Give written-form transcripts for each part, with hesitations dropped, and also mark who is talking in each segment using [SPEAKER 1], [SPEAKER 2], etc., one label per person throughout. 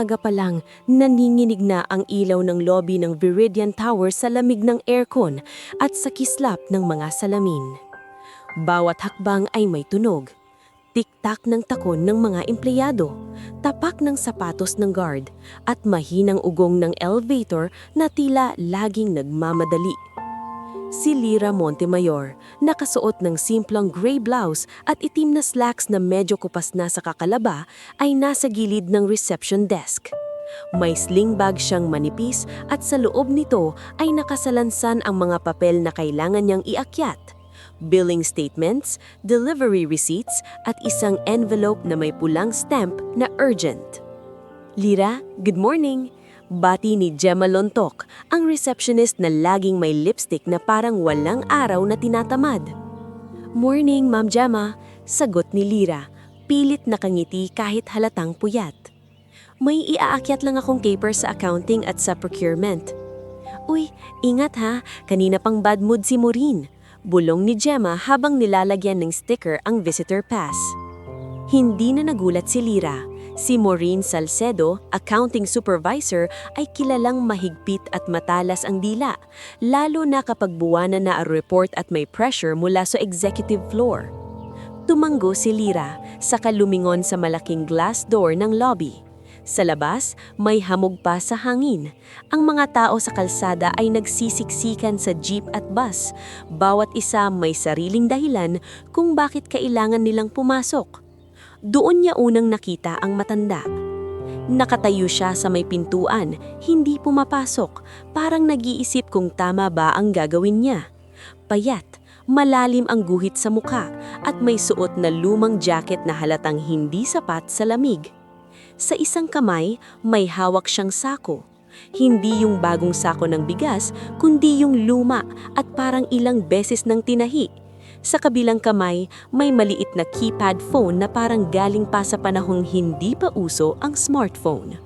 [SPEAKER 1] maaga pa lang, nanginginig na ang ilaw ng lobby ng Viridian Tower sa lamig ng aircon at sa kislap ng mga salamin. Bawat hakbang ay may tunog. Tiktak ng takon ng mga empleyado, tapak ng sapatos ng guard, at mahinang ugong ng elevator na tila laging nagmamadali. Si Lyra Montemayor, nakasuot ng simpleng gray blouse at itim na slacks na medyo kupas na sa kakalaba, ay nasa gilid ng reception desk. May sling bag siyang manipis at sa loob nito ay nakasalansan ang mga papel na kailangan niyang iakyat. Billing statements, delivery receipts at isang envelope na may pulang stamp na urgent. Lyra, good morning! Bati ni Gemma Lontok, ang receptionist na laging may lipstick na parang walang araw na tinatamad. Morning, Ma'am Gemma, sagot ni Lyra, pilit nakangiti kahit halatang puyat. May iaakyat lang akong paper sa accounting at sa procurement. Uy, ingat ha, kanina pang bad mood si Maureen. Bulong ni Gemma habang nilalagyan ng sticker ang visitor pass. Hindi na nagulat si Lyra. Si Maureen Salcedo, accounting supervisor, ay kilalang mahigpit at matalas ang dila, lalo na kapag buwanan na ang report at may pressure mula sa executive floor. Tumanggo si Lyra, saka lumingon sa malaking glass door ng lobby. Sa labas, may hamog pa sa hangin. Ang mga tao sa kalsada ay nagsisiksikan sa jeep at bus. Bawat isa may sariling dahilan kung bakit kailangan nilang pumasok. Doon niya unang nakita ang matanda. Nakatayo siya sa may pintuan, hindi pumapasok, parang nag-iisip kung tama ba ang gagawin niya. Payat, malalim ang guhit sa muka at may suot na lumang jacket na halatang hindi sapat sa lamig. Sa isang kamay, may hawak siyang sako. Hindi yung bagong sako ng bigas, kundi yung luma at parang ilang beses nang tinahi. Sa kabilang kamay, may maliit na keypad phone na parang galing pa sa panahong hindi pa uso ang smartphone.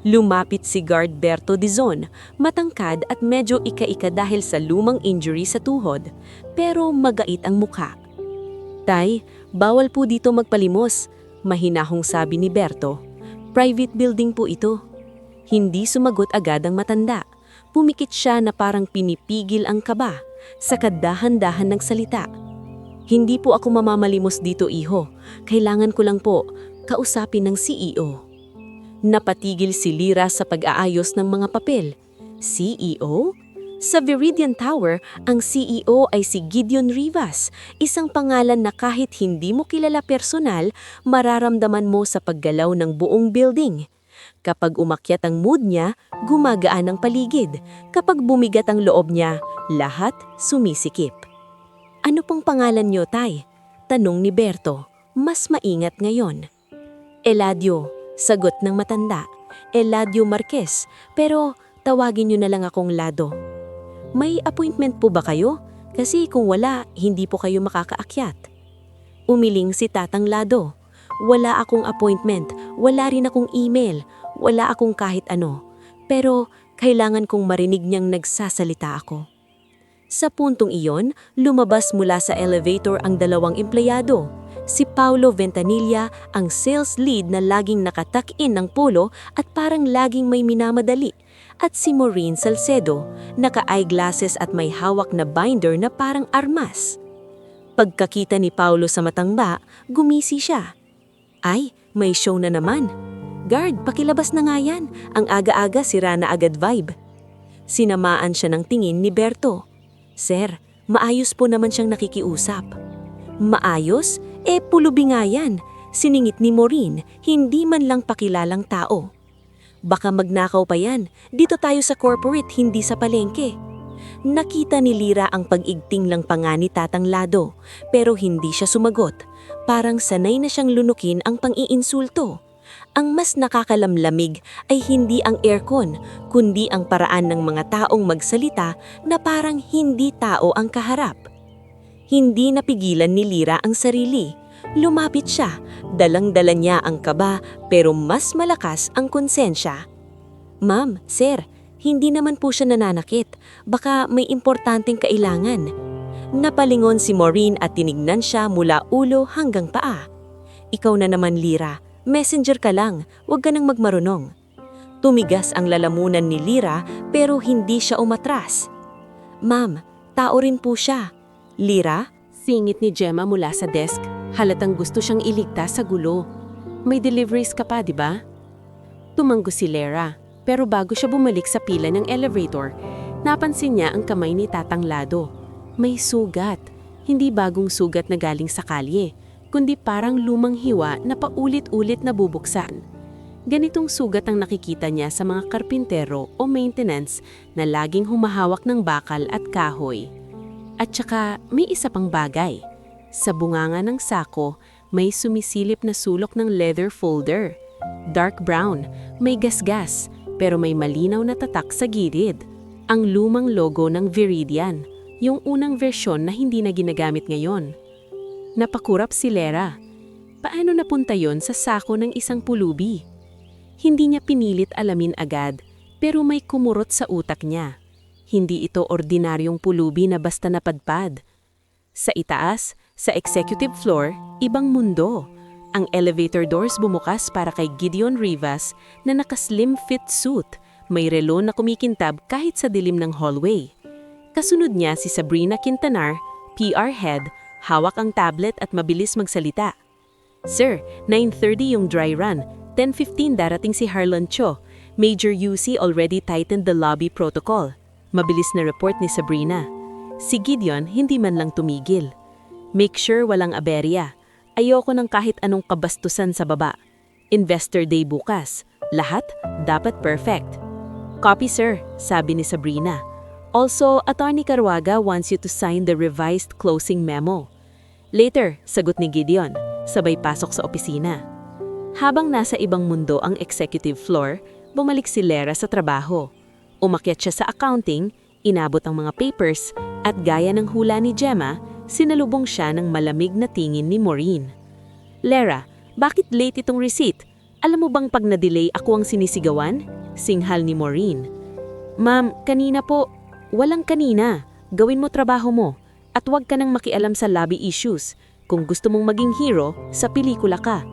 [SPEAKER 1] Lumapit si guard Berto Dizon, matangkad at medyo ika-ika dahil sa lumang injury sa tuhod, pero magait ang mukha. Tay, bawal po dito magpalimos, mahinahong sabi ni Berto. Private building po ito. Hindi sumagot agad ang matanda. Pumikit siya na parang pinipigil ang kaba. Sa kadahan-dahan ng salita. Hindi po ako mamamalimos dito, iho. Kailangan ko lang po kausapin ng CEO. Napatigil si Lyra sa pag-aayos ng mga papel. CEO? Sa Viridian Tower, ang CEO ay si Gideon Rivas, isang pangalan na kahit hindi mo kilala personal, mararamdaman mo sa paggalaw ng buong building. Kapag umakyat ang mood niya, gumagaan ang paligid. Kapag bumigat ang loob niya, lahat sumisikip. Ano pong pangalan niyo, Tay? Tanong ni Berto, mas maingat ngayon. Eladio, sagot ng matanda. Eladio Marquez, pero tawagin niyo na lang akong Lado. May appointment po ba kayo? Kasi kung wala, hindi po kayo makakaakyat. Umiling si Tatang Lado. Wala akong appointment, wala rin akong email, wala akong kahit ano. Pero kailangan kong marinig niyang nagsasalita ako. Sa puntong iyon, lumabas mula sa elevator ang dalawang empleyado. Si Paulo Ventanilla, ang sales lead na laging nakatuck-in ng polo at parang laging may minamadali. At si Maureen Salcedo, naka-eyeglasses at may hawak na binder na parang armas. Pagkakita ni Paulo sa matangba, gumisi siya. Ay, may show na naman. Guard, pakilabas na nga yan. Ang aga-aga sira na agad vibe. Sinamaan siya ng tingin ni Berto. Sir, maayos po naman siyang nakikiusap. Maayos? Pulubi nga yan. Siningit ni Maureen, hindi man lang pakilalang tao. Baka magnakaw pa yan. Dito tayo sa corporate, hindi sa palengke. Nakita ni Lyra ang pag-igting lang pa nga ni Tatang Lado, pero hindi siya sumagot. Parang sanay na siyang lunukin ang pang-iinsulto. Ang mas nakakalamlamig ay hindi ang aircon, kundi ang paraan ng mga taong magsalita na parang hindi tao ang kaharap. Hindi napigilan ni Lyra ang sarili. Lumapit siya, dalang-dala niya ang kaba pero mas malakas ang konsensya. Ma'am, sir, hindi naman po siya nananakit. Baka may importanteng kailangan. Napalingon si Maureen at tinignan siya mula ulo hanggang paa. Ikaw na naman, Lyra. Messenger ka lang, huwag ka nang magmarunong. Tumigas ang lalamunan ni Lyra pero hindi siya umatras. Ma'am, tao rin po siya. Lyra? Singit ni Gemma mula sa desk. Halatang gusto siyang iligtas sa gulo. May deliveries ka pa, di ba? Tumanggo si Lyra, pero bago siya bumalik sa pila ng elevator, napansin niya ang kamay ni Tatang Lado. May sugat. Hindi bagong sugat na galing sa kalye, kundi parang lumang hiwa na paulit-ulit na bubuksan. Ganitong sugat ang nakikita niya sa mga karpintero o maintenance na laging humahawak ng bakal at kahoy. At saka may isa pang bagay. Sa bunganga ng sako, may sumisilip na sulok ng leather folder. Dark brown, may gasgas, pero may malinaw na tatak sa gilid. Ang lumang logo ng Viridian, yung unang versyon na hindi na ginagamit ngayon. Napakurap si Lyra. Paano napunta yon sa sako ng isang pulubi? Hindi niya pinilit alamin agad, pero may kumurot sa utak niya. Hindi ito ordinaryong pulubi na basta napadpad. Sa itaas, sa executive floor, ibang mundo. Ang elevator doors bumukas para kay Gideon Rivas na naka-slim fit suit, may relo na kumikintab kahit sa dilim ng hallway. Kasunod niya si Sabrina Quintanar, PR head, hawak ang tablet at mabilis magsalita. Sir, 9:30 yung dry run. 10:15 darating si Harlan Cho. Major UC already tightened the lobby protocol. Mabilis na report ni Sabrina. Si Gideon hindi man lang tumigil. Make sure walang aberya. Ayoko ng kahit anong kabastusan sa baba. Investor Day bukas. Lahat dapat perfect. Copy sir, sabi ni Sabrina. Also, Attorney Carwaga wants you to sign the revised closing memo. Later, sagot ni Gideon, sabay pasok sa opisina. Habang nasa ibang mundo ang executive floor, bumalik si Lyra sa trabaho. Umakyat siya sa accounting, inabot ang mga papers, at gaya ng hula ni Gemma, sinalubong siya ng malamig na tingin ni Maureen. Lyra, bakit late itong receipt? Alam mo bang pag na-delay ako ang sinisigawan? Singhal ni Maureen. Ma'am, kanina po. Walang kanina. Gawin mo trabaho mo. At huwag ka nang makialam sa lobby issues. Kung gusto mong maging hero, sa pelikula ka.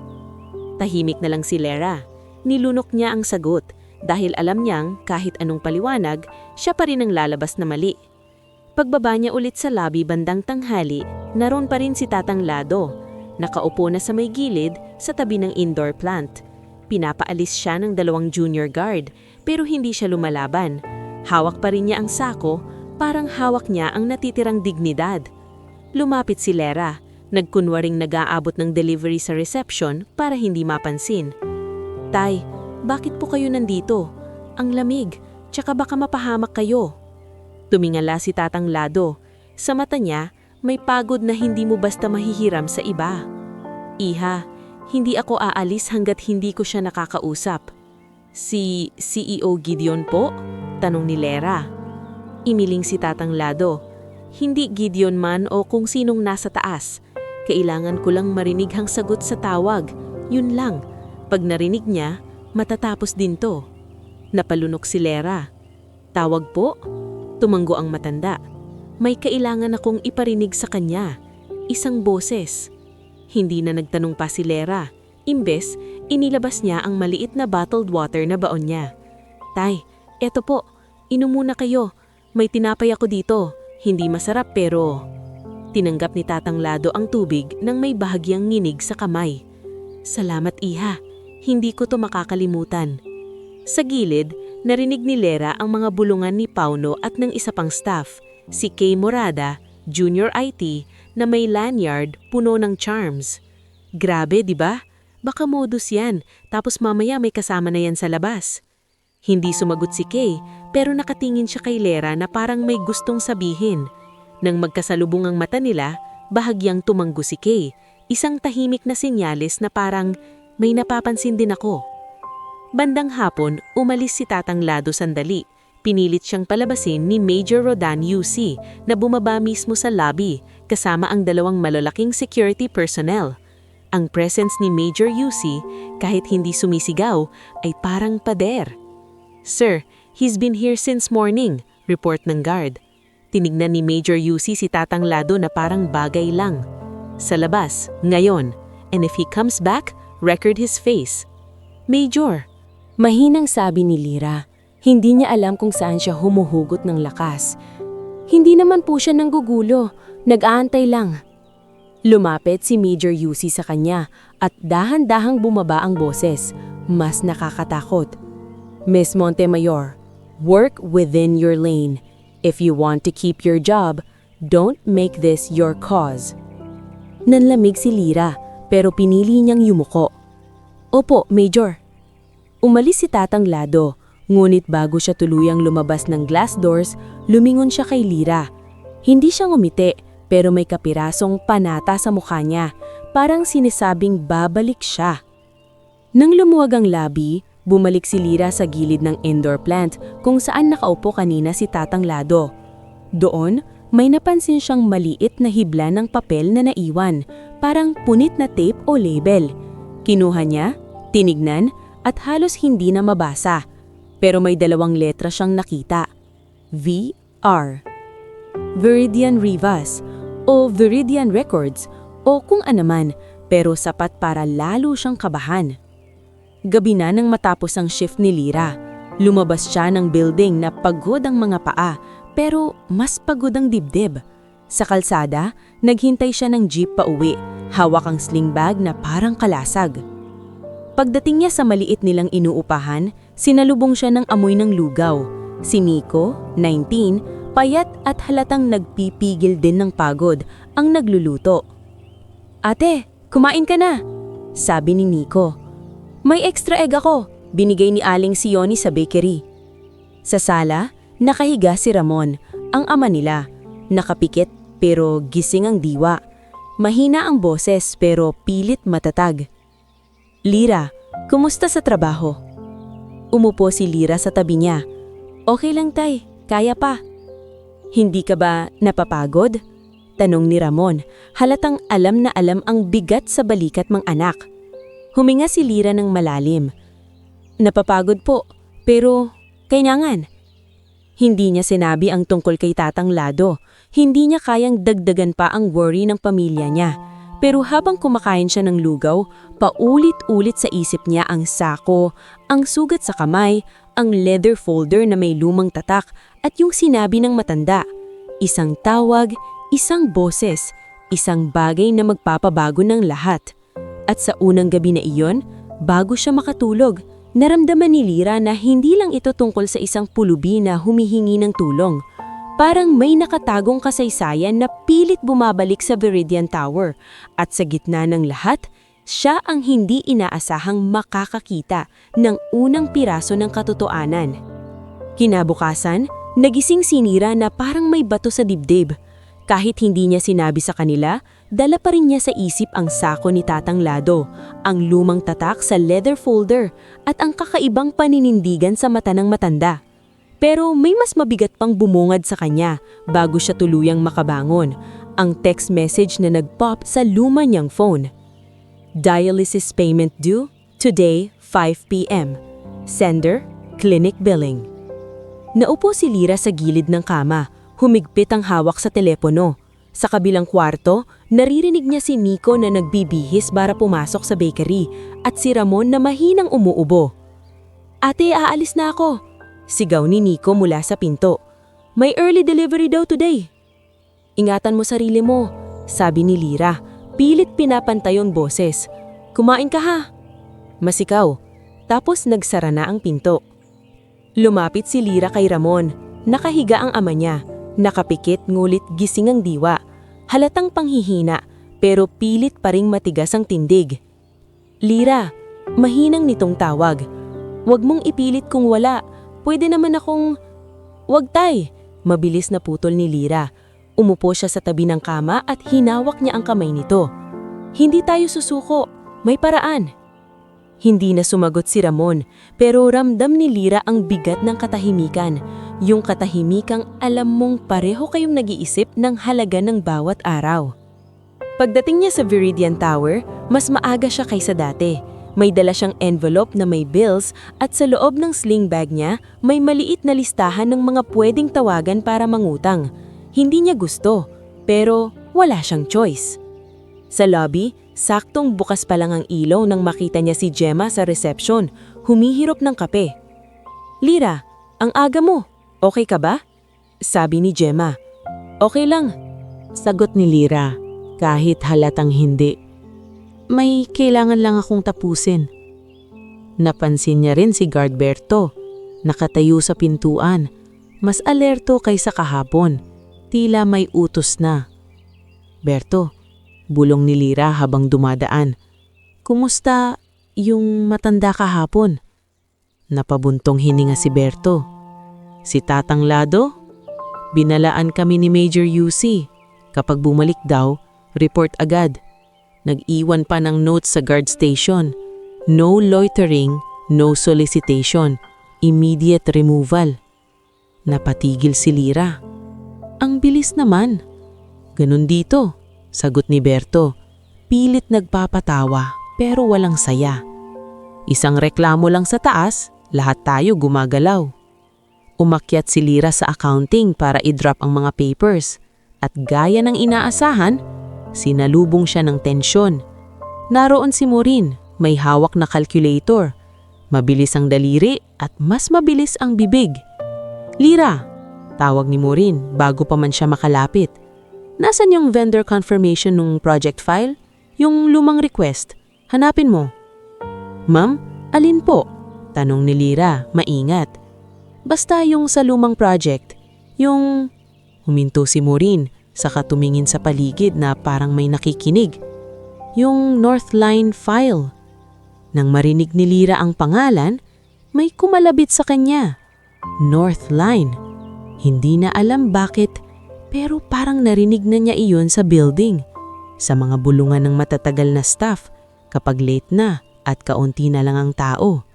[SPEAKER 1] Tahimik na lang si Lyra. Nilunok niya ang sagot dahil alam niyang kahit anong paliwanag, siya pa rin ang lalabas na mali. Pagbaba niya ulit sa lobby bandang tanghali, naroon pa rin si Tatang Lado. Nakaupo na sa may gilid sa tabi ng indoor plant. Pinapaalis siya ng 2 junior guard pero hindi siya lumalaban. Hawak pa rin niya ang sako, parang hawak niya ang natitirang dignidad. Lumapit si Lyra. Nagkunwaring nag-aabot ng delivery sa reception para hindi mapansin. Tay, bakit po kayo nandito? Ang lamig, tsaka baka mapahamak kayo. Tumingala si Tatang Lado. Sa mata niya, may pagod na hindi mo basta mahihiram sa iba. Iha, hindi ako aalis hanggat hindi ko siya nakakausap. Si CEO Gideon po? Tanong ni Lyra. Imiling si Tatang Lado. Hindi Gideon man o kung sinong nasa taas. Kailangan ko lang marinig ang sagot sa tawag. Yun lang. Pag narinig niya, matatapos din to. Napalunok si Lyra. Tawag po? Tumanggo ang matanda. May kailangan akong iparinig sa kanya. Isang boses. Hindi na nagtanong pa si Lyra. Imbes, inilabas niya ang maliit na bottled water na baon niya. Tay, eto po. Inom muna kayo. May tinapay ako dito. Hindi masarap pero... Tinanggap ni Tatang Lado ang tubig nang may bahagyang nginig sa kamay. Salamat iha, hindi ko to makakalimutan. Sa gilid, narinig ni Lyra ang mga bulungan ni Pauno at ng isa pang staff, si Kay Morada, Junior IT, na may lanyard puno ng charms. Grabe, di ba? Baka modus yan, tapos mamaya may kasama na yan sa labas. Hindi sumagot si Kay, pero nakatingin siya kay Lyra na parang may gustong sabihin. Nang magkasalubong ang mata nila, bahagyang tumanggo si Kay, isang tahimik na senyales na parang may napapansin din ako. Bandang hapon, umalis si Tatang Lado sandali. Pinilit siyang palabasin ni Major Rodan UC na bumaba mismo sa lobby kasama ang 2 malalaking security personnel. Ang presence ni Major UC, kahit hindi sumisigaw, ay parang pader. Sir, he's been here since morning, report ng guard. Tinignan ni Major UC si Tatang Lado na parang bagay lang. Sa labas, ngayon. And if he comes back, record his face. "Major," mahinang sabi ni Lira. Hindi niya alam kung saan siya humuhugot ng lakas. Hindi naman po siya nanggugulo, nag-aantay lang. Lumapit si Major Yusi sa kanya at dahan-dahang bumaba ang boses, mas nakakatakot. "Miss Montemayor, work within your lane. If you want to keep your job, don't make this your cause." Nanlamig si Lira pero pinili niyang yumuko. "Opo, Major." Umalis si Tatang Lado, ngunit bago siya tuluyang lumabas ng glass doors, lumingon siya kay Lira. Hindi siya ngumiti pero may kapirasong panata sa mukha niya, parang sinisabing babalik siya. Nang lumuwag ang labi, bumalik si Lira sa gilid ng indoor plant kung saan nakaupo kanina si Tatang Lado. Doon, may napansin siyang maliit na hibla ng papel na naiwan, parang punit na tape o label. Kinuha niya, tinignan, at halos hindi na mabasa. Pero may 2 letra siyang nakita. VR. Viridian Rivas o Viridian Records o kung anuman, pero sapat para lalo siyang kabahan. Gabi na nang matapos ang shift ni Lira. Lumabas siya ng building na pagod ang mga paa, pero mas pagod ang dibdib. Sa kalsada, naghintay siya ng jeep pa uwi, hawak ang sling bag na parang kalasag. Pagdating niya sa maliit nilang inuupahan, sinalubong siya ng amoy ng lugaw. Si Nico, 19, payat at halatang nagpipigil din ng pagod, ang nagluluto. "Ate, kumain ka na," sabi ni Nico. "May extra egg ako, binigay ni Aling Sioni sa bakery." Sa sala, nakahiga si Ramon, ang ama nila. Nakapikit pero gising ang diwa. Mahina ang boses pero pilit matatag. "Lira, kumusta sa trabaho?" Umupo si Lira sa tabi niya. "Okay lang tay, kaya pa." "Hindi ka ba napapagod?" tanong ni Ramon, halatang alam na alam ang bigat sa balikat mang anak. Huminga si Lira ng malalim. "Napapagod po, pero kailangan." Hindi niya sinabi ang tungkol kay Tatang Lado. Hindi niya kayang dagdagan pa ang worry ng pamilya niya. Pero habang kumakain siya ng lugaw, paulit-ulit sa isip niya ang sako, ang sugat sa kamay, ang leather folder na may lumang tatak at yung sinabi ng matanda. Isang tawag, isang boses, isang bagay na magpapabago ng lahat. At sa unang gabi na iyon, bago siya makatulog, naramdaman ni Lira na hindi lang ito tungkol sa isang pulubi na humihingi ng tulong. Parang may nakatagong kasaysayan na pilit bumabalik sa Viridian Tower at sa gitna ng lahat, siya ang hindi inaasahang makakakita ng unang piraso ng katotohanan. Kinabukasan, nagising si Lira na parang may bato sa dibdib. Kahit hindi niya sinabi sa kanila, dala pa rin niya sa isip ang sako ni Tatang Lado, ang lumang tatak sa leather folder at ang kakaibang paninindigan sa mata ng matanda. Pero may mas mabigat pang bumungad sa kanya bago siya tuluyang makabangon, ang text message na nag-pop sa luma niyang phone. "Dialysis payment due today 5 p.m. Sender, clinic billing." Naupo si Lira sa gilid ng kama, humigpit ang hawak sa telepono. Sa kabilang kwarto, naririnig niya si Nico na nagbibihis para pumasok sa bakery at si Ramon na mahinang umuubo. "Ate, aalis na ako," sigaw ni Nico mula sa pinto. "May early delivery daw today." "Ingatan mo sarili mo," sabi ni Lira. Pilit pinapantay ang boses. "Kumain ka ha." Masikaw. Tapos nagsara na ang pinto. Lumapit si Lira kay Ramon. Nakahiga ang ama niya. Nakapikit ngulit gising ang diwa. Halatang panghihina pero pilit pa ring matigas ang tindig. "Lira," mahinang nitong tawag. "Huwag mong ipilit kung wala. Pwede naman akong..." "Wag tay," mabilis na putol ni Lira. Umupo siya sa tabi ng kama at hinawak niya ang kamay nito. "Hindi tayo susuko. May paraan." Hindi na sumagot si Ramon, pero ramdam ni Lira ang bigat ng katahimikan. Yung katahimikang alam mong pareho kayong nag-iisip ng halaga ng bawat araw. Pagdating niya sa Viridian Tower, mas maaga siya kaysa dati. May dala siyang envelope na may bills at sa loob ng sling bag niya may maliit na listahan ng mga pwedeng tawagan para mangutang. Hindi niya gusto, pero wala siyang choice. Sa lobby, Saktong bukas pa lang ang ilaw nang makita niya si Gemma sa reception, humihirop ng kape. "Lira, ang aga mo. Okay ka ba?" sabi ni Gemma. "Okay lang," sagot ni Lira, kahit halatang hindi. "May kailangan lang akong tapusin." Napansin niya rin si Guardberto, nakatayo sa pintuan, mas alerto kaysa kahapon, tila may utos na. "Berto," bulong ni Lira habang dumadaan. "Kumusta yung matanda kahapon?" Napabuntong hininga si Berto. "Si Tatang Lado? Binalaan kami ni Major UC. Kapag bumalik daw, report agad. Nag-iwan pa ng notes sa guard station. No loitering, no solicitation. Immediate removal." Napatigil si Lira. "Ang bilis naman." "Ganun dito," sagot ni Berto. Pilit nagpapatawa pero walang saya. "Isang reklamo lang sa taas, lahat tayo gumagalaw." Umakyat si Lira sa accounting para i-drop ang mga papers at gaya ng inaasahan, sinalubong siya ng tensyon. Naroon si Maureen, may hawak na calculator. Mabilis ang daliri at mas mabilis ang bibig. "Lira," tawag ni Maureen bago pa man siya makalapit. "Nasaan yung vendor confirmation ng project file? Yung lumang request. Hanapin mo." "Ma'am, alin po?" tanong ni Lira, maingat. "Basta yung sa lumang project. Yung..." Huminto si Maureen, saka tumingin sa paligid na parang may nakikinig. "Yung Northline file." Nang marinig ni Lira ang pangalan, may kumalabit sa kanya. Northline. Hindi na alam bakit, pero parang narinig na niya iyon sa building. Sa mga bulungan ng matatagal na staff, kapag late na at kaunti na lang ang tao.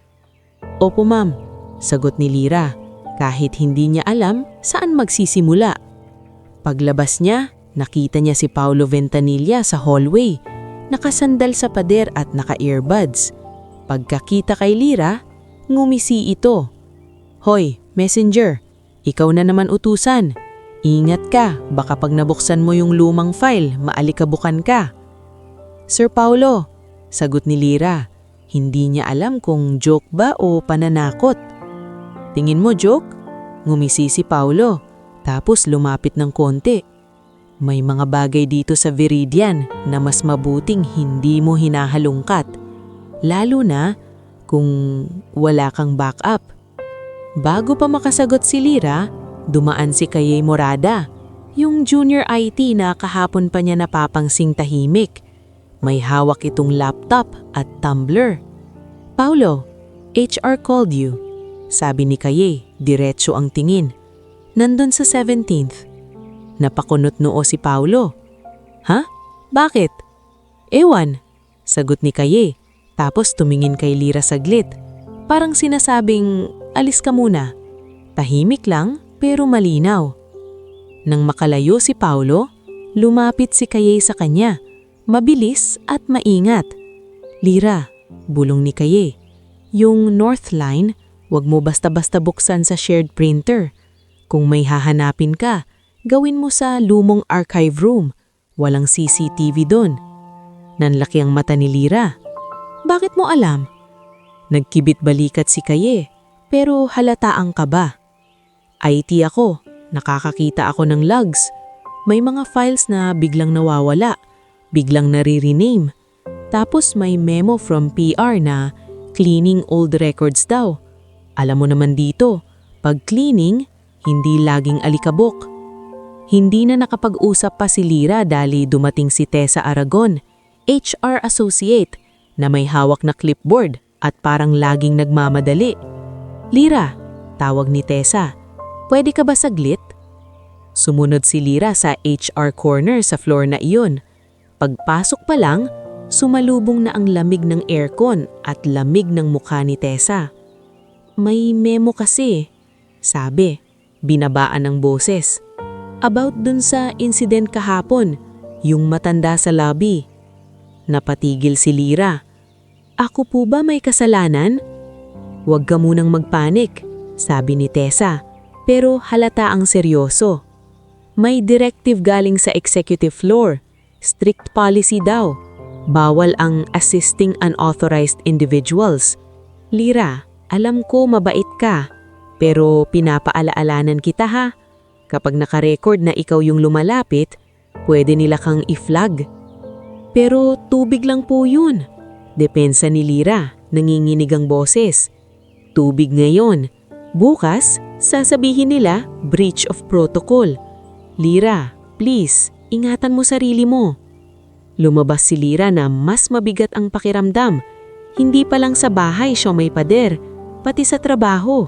[SPEAKER 1] "Opo ma'am," sagot ni Lira, kahit hindi niya alam saan magsisimula. Paglabas niya, nakita niya si Paulo Ventanilla sa hallway, nakasandal sa pader at naka-earbuds. Pagkakita kay Lira, ngumisi ito. "Hoy, messenger, ikaw na naman utusan. Ingat ka, baka pag nabuksan mo yung lumang file, maalikabukan ka." "Sir Paulo," sagot ni Lira. Hindi niya alam kung joke ba o pananakot. "Tingin mo joke?" Ngumisi si Paulo, tapos lumapit ng konti. "May mga bagay dito sa Viridian na mas mabuting hindi mo hinahalungkat. Lalo na kung wala kang backup." Bago pa makasagot si Lira, dumaan si Kaye Morada, yung junior IT na kahapon pa niya napapangsing tahimik. May hawak itong laptop at tumbler. "Paulo, HR called you," sabi ni Kaye, diretso ang tingin. "Nandun sa 17th. Napakunot noo si Paulo. "Ha? Bakit?" "Ewan," sagot ni Kaye, tapos tumingin kay Lira saglit. Parang sinasabing, "Alis ka muna." Tahimik lang pero malinaw. Nang makalayo si Paulo, lumapit si Kaye sa kanya, mabilis at maingat. "Lira," bulong ni Kaye, "yung Northline, wag mo basta-basta buksan sa shared printer. Kung may hahanapin ka, gawin mo sa lumong archive room. Walang CCTV doon." Nanlaki ang mata ni Lira. "Bakit mo alam?" Nagkibit balikat si Kaye, pero halata ang kaba. "IT ako, nakakakita ako ng logs. May mga files na biglang nawawala, biglang nare-rename. Tapos may memo from PR na cleaning old records daw. Alam mo naman dito, pag cleaning, hindi laging alikabok." Hindi na nakapag-usap pa si Lira dahil dumating si Tessa Aragon, HR associate, na may hawak na clipboard at parang laging nagmamadali. "Lira," tawag ni Tessa, "pwede ka ba saglit?" Sumunod si Lira sa HR corner sa floor na iyon. Pagpasok pa lang, sumalubong na ang lamig ng aircon at lamig ng mukha ni Tessa. "May memo kasi," sabi, binabaan ng boses. "About dun sa incident kahapon, yung matanda sa lobby." Napatigil si Lira. "Ako po ba may kasalanan?" "Huwag ka munang magpanik," sabi ni Tessa, pero halata ang seryoso. "May directive galing sa executive floor. Strict policy daw.
[SPEAKER 2] Bawal ang assisting unauthorized individuals. Lira, alam ko mabait ka, pero pinapaalaalanan kita ha. Kapag nakarecord na ikaw yung lumalapit, pwede nila kang i-flag. Pero tubig lang po yun. Depensa ni Lira, nanginginig ang boses. Tubig ngayon. Bukas, sasabihin nila breach of protocol. Lira, please, ingatan mo sarili mo. Lumabas si Lira na mas mabigat ang pakiramdam. Hindi pa lang sa bahay siya may pader, pati sa trabaho.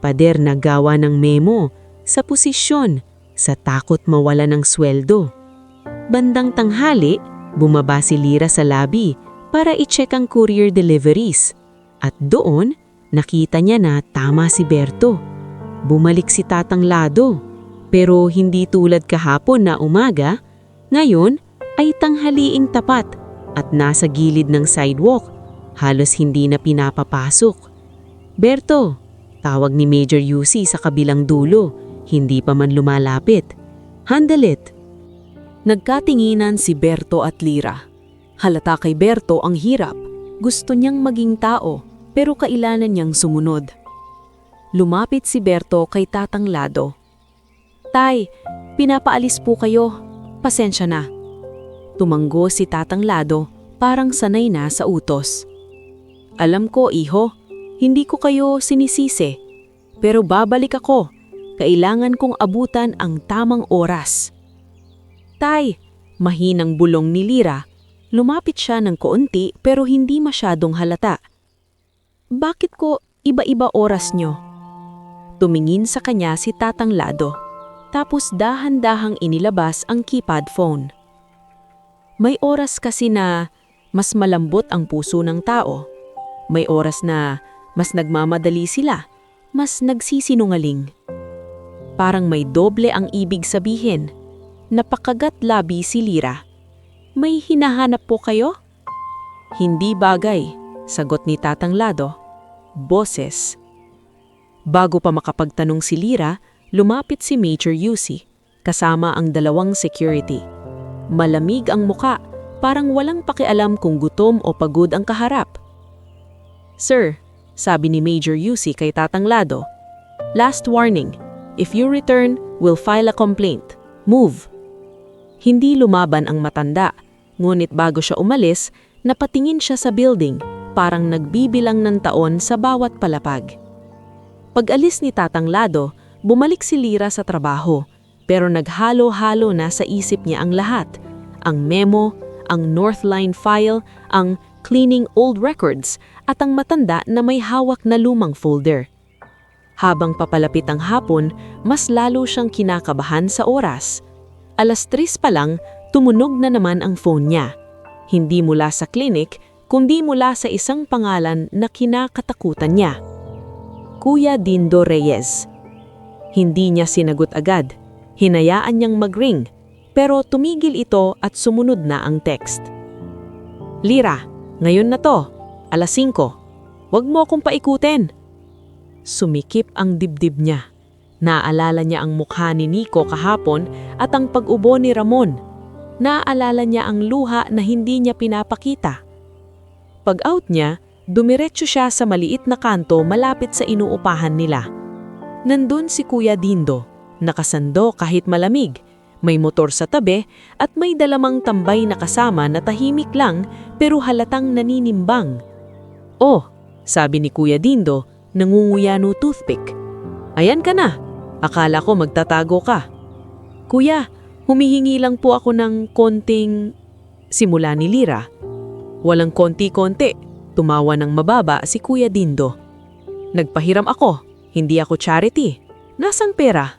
[SPEAKER 2] Pader na gawa ng memo, sa posisyon, sa takot mawala ng sweldo. Bandang tanghali, bumaba si Lira sa lobby para i-check ang courier deliveries. At doon, nakita niya na tama si Berto. Bumalik si Tatang Lado, pero hindi tulad kahapon na umaga, ngayon ay tanghaliing tapat at nasa gilid ng sidewalk, halos hindi na pinapapasok. Berto, tawag ni Major Yusi sa kabilang dulo, hindi pa man lumalapit. Handle it.
[SPEAKER 1] Nagkatinginan si Berto at Lira. Halata kay Berto ang hirap. Gusto niyang maging tao, pero kailangan niyang sumunod. Lumapit si Berto kay Tatang Lado. Tay, pinapaalis po kayo. Pasensya na. Tumanggo si Tatang Lado, parang sanay na sa utos. Alam ko, iho, hindi ko kayo sinisisi. Pero babalik ako. Kailangan kong abutan ang tamang oras. Tay, mahinang bulong ni Lira. Lumapit siya ng kaunti pero hindi masyadong halata. Bakit ko iba-iba oras nyo? Tumingin sa kanya si Tatang Lado. Tapos dahan-dahang inilabas ang keypad phone. May oras kasi na mas malambot ang puso ng tao. May oras na mas nagmamadali sila, mas nagsisinungaling. Parang may doble ang ibig sabihin. Napakagat labi si Lira. May hinahanap po kayo? Hindi bagay, sagot ni Tatang Lado. Boses. Bago pa makapagtanong si Lira, lumapit si Major Yusi, kasama ang dalawang security. Malamig ang muka, parang walang pakialam kung gutom o pagod ang kaharap. Sir, sabi ni Major Yusi kay Tatang Lado, last warning, if you return, we'll file a complaint. Move. Hindi lumaban ang matanda, ngunit bago siya umalis, napatingin siya sa building, parang nagbibilang ng taon sa bawat palapag. Pag-alis ni Tatang Lado, bumalik si Lira sa trabaho, pero naghalo-halo na sa isip niya ang lahat. Ang memo, ang Northline file, ang cleaning old records, at ang matanda na may hawak na lumang folder. Habang papalapit ang hapon, mas lalo siyang kinakabahan sa oras. 3:00 pa lang, tumunog na naman ang phone niya. Hindi mula sa clinic, kundi mula sa isang pangalan na kinakatakutan niya. Kuya Dindo Reyes. Hindi niya sinagot agad. Hinayaan niyang mag-ring, pero tumigil ito at sumunod na ang text. Lira, ngayon na to, 5:00. Huwag mo akong paikutin. Sumikip ang dibdib niya. Naaalala niya ang mukha ni Nico kahapon at ang pag-ubo ni Ramon. Naaalala niya ang luha na hindi niya pinapakita. Pag-out niya, dumiretso siya sa maliit na kanto malapit sa inuupahan nila. Nandun si Kuya Dindo, nakasando kahit malamig, may motor sa tabi at may dalamang tambay na kasama na tahimik lang pero halatang naninimbang. Oh, sabi ni Kuya Dindo, nangunguya no toothpick. Ayan ka na, akala ko magtatago ka. Kuya, humihingi lang po ako ng konting... Simula ni Lira. Walang konti-konti, tumawa ng mababa si Kuya Dindo. Nagpahiram ako, hindi ako charity. Nasang pera?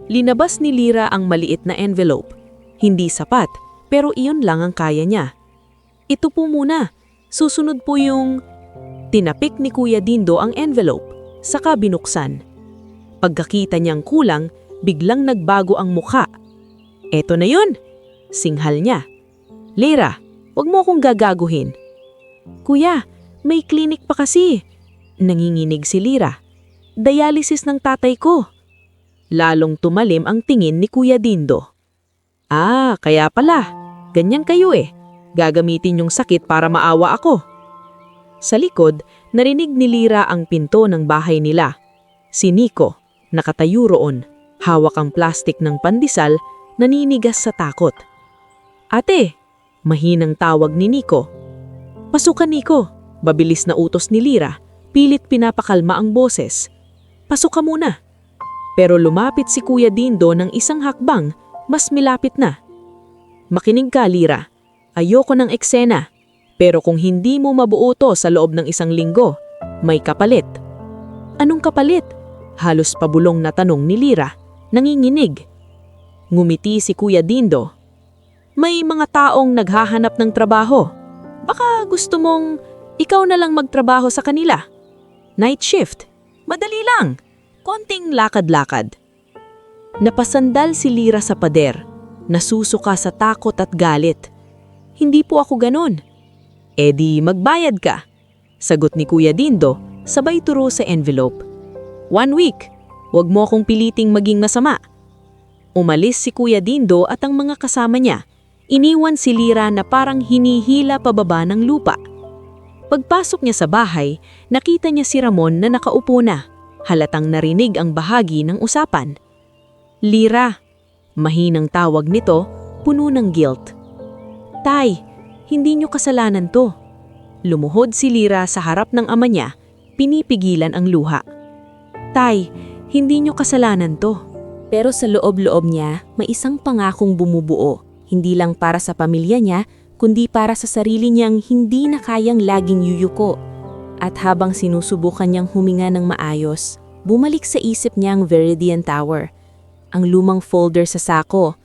[SPEAKER 1] Linabas ni Lira ang maliit na envelope. Hindi sapat, pero iyon lang ang kaya niya. Ito po muna, susunod po yung... Tinapik ni Kuya Dindo ang envelope, saka binuksan. Pagkakita niyang kulang, biglang nagbago ang mukha. Eto na yun, singhal niya. Lira, wag mo akong gagaguhin. Kuya, may clinic pa kasi. Nanginginig si Lira. Dialysis ng tatay ko. Lalong tumalim ang tingin ni Kuya Dindo. Ah, kaya pala. Ganyan kayo eh.
[SPEAKER 2] Gagamitin yung sakit para maawa ako. Sa likod, narinig ni Lira ang pinto ng bahay nila. Si Nico, nakatayo roon, hawak ang plastik ng pandesal, naninigas sa takot. Ate, mahinang tawag ni Nico. Pasukan Nico, babilis na utos ni Lira, pilit pinapakalma ang boses. Pasok ka muna. Pero lumapit si Kuya Dindo ng isang hakbang, mas milapit na. Makinig ka, Lira. Ayoko ng eksena. Pero kung hindi mo mabuo to sa loob ng isang linggo, may kapalit. Anong kapalit? Halos pabulong na tanong ni Lira, nanginginig. Ngumiti si Kuya Dindo. May mga taong naghahanap ng trabaho. Baka gusto mong ikaw na lang magtrabaho sa kanila. Night shift. Madali lang. Konting lakad-lakad. Napasandal si Lira sa pader. Nasusuka sa takot at galit. Hindi po ako ganon. E di magbayad ka. Sagot ni Kuya Dindo, sabay turo sa envelope. 1 week. Huwag mo akong piliting maging masama. Umalis si Kuya Dindo at ang mga kasama niya. Iniwan si Lira na parang hinihila pababa ng lupa. Pagpasok niya sa bahay, nakita niya si Ramon na nakaupo na. Halatang narinig ang bahagi ng usapan. Lira, mahinang tawag nito, puno ng guilt. Tay, hindi niyo kasalanan to. Lumuhod si Lira sa harap ng ama niya, pinipigilan ang luha. Tay, hindi niyo kasalanan to. Pero sa loob-loob niya, may isang pangakong bumubuo, hindi lang para sa pamilya niya, kundi para sa sarili niyang hindi na kayang laging yuyuko. At habang sinusubukan niyang huminga ng maayos, bumalik sa isip niya ang Viridian Tower, ang lumang folder sa sako,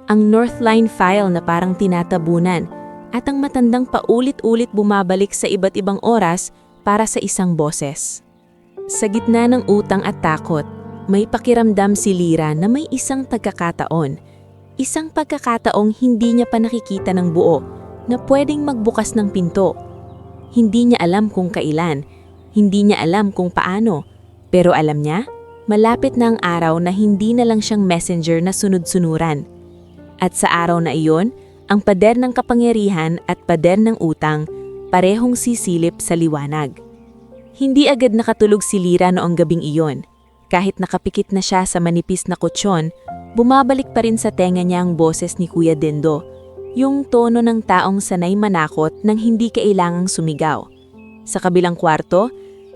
[SPEAKER 2] ang Northline file na parang tinatabunan, at ang matandang paulit-ulit bumabalik sa iba't ibang oras para sa isang boses. Sa gitna ng utang at takot, may pakiramdam si Lira na may isang pagkakataon. Isang pagkakataong hindi niya pa nakikita ng buo, na pwedeng magbukas ng pinto. Hindi niya alam kung kailan, hindi niya alam kung paano, pero alam niya, malapit na ang araw na hindi na lang siyang messenger na sunod-sunuran. At sa araw na iyon, ang pader ng kapangyarihan at pader ng utang parehong sisilip sa liwanag. Hindi agad nakatulog si Lira noong gabing iyon. Kahit nakapikit na siya sa manipis na kutsyon, bumabalik pa rin sa tenga niya ang boses ni Kuya Dindo, yung tono ng taong sanay manakot nang hindi kailangang sumigaw. Sa kabilang kwarto,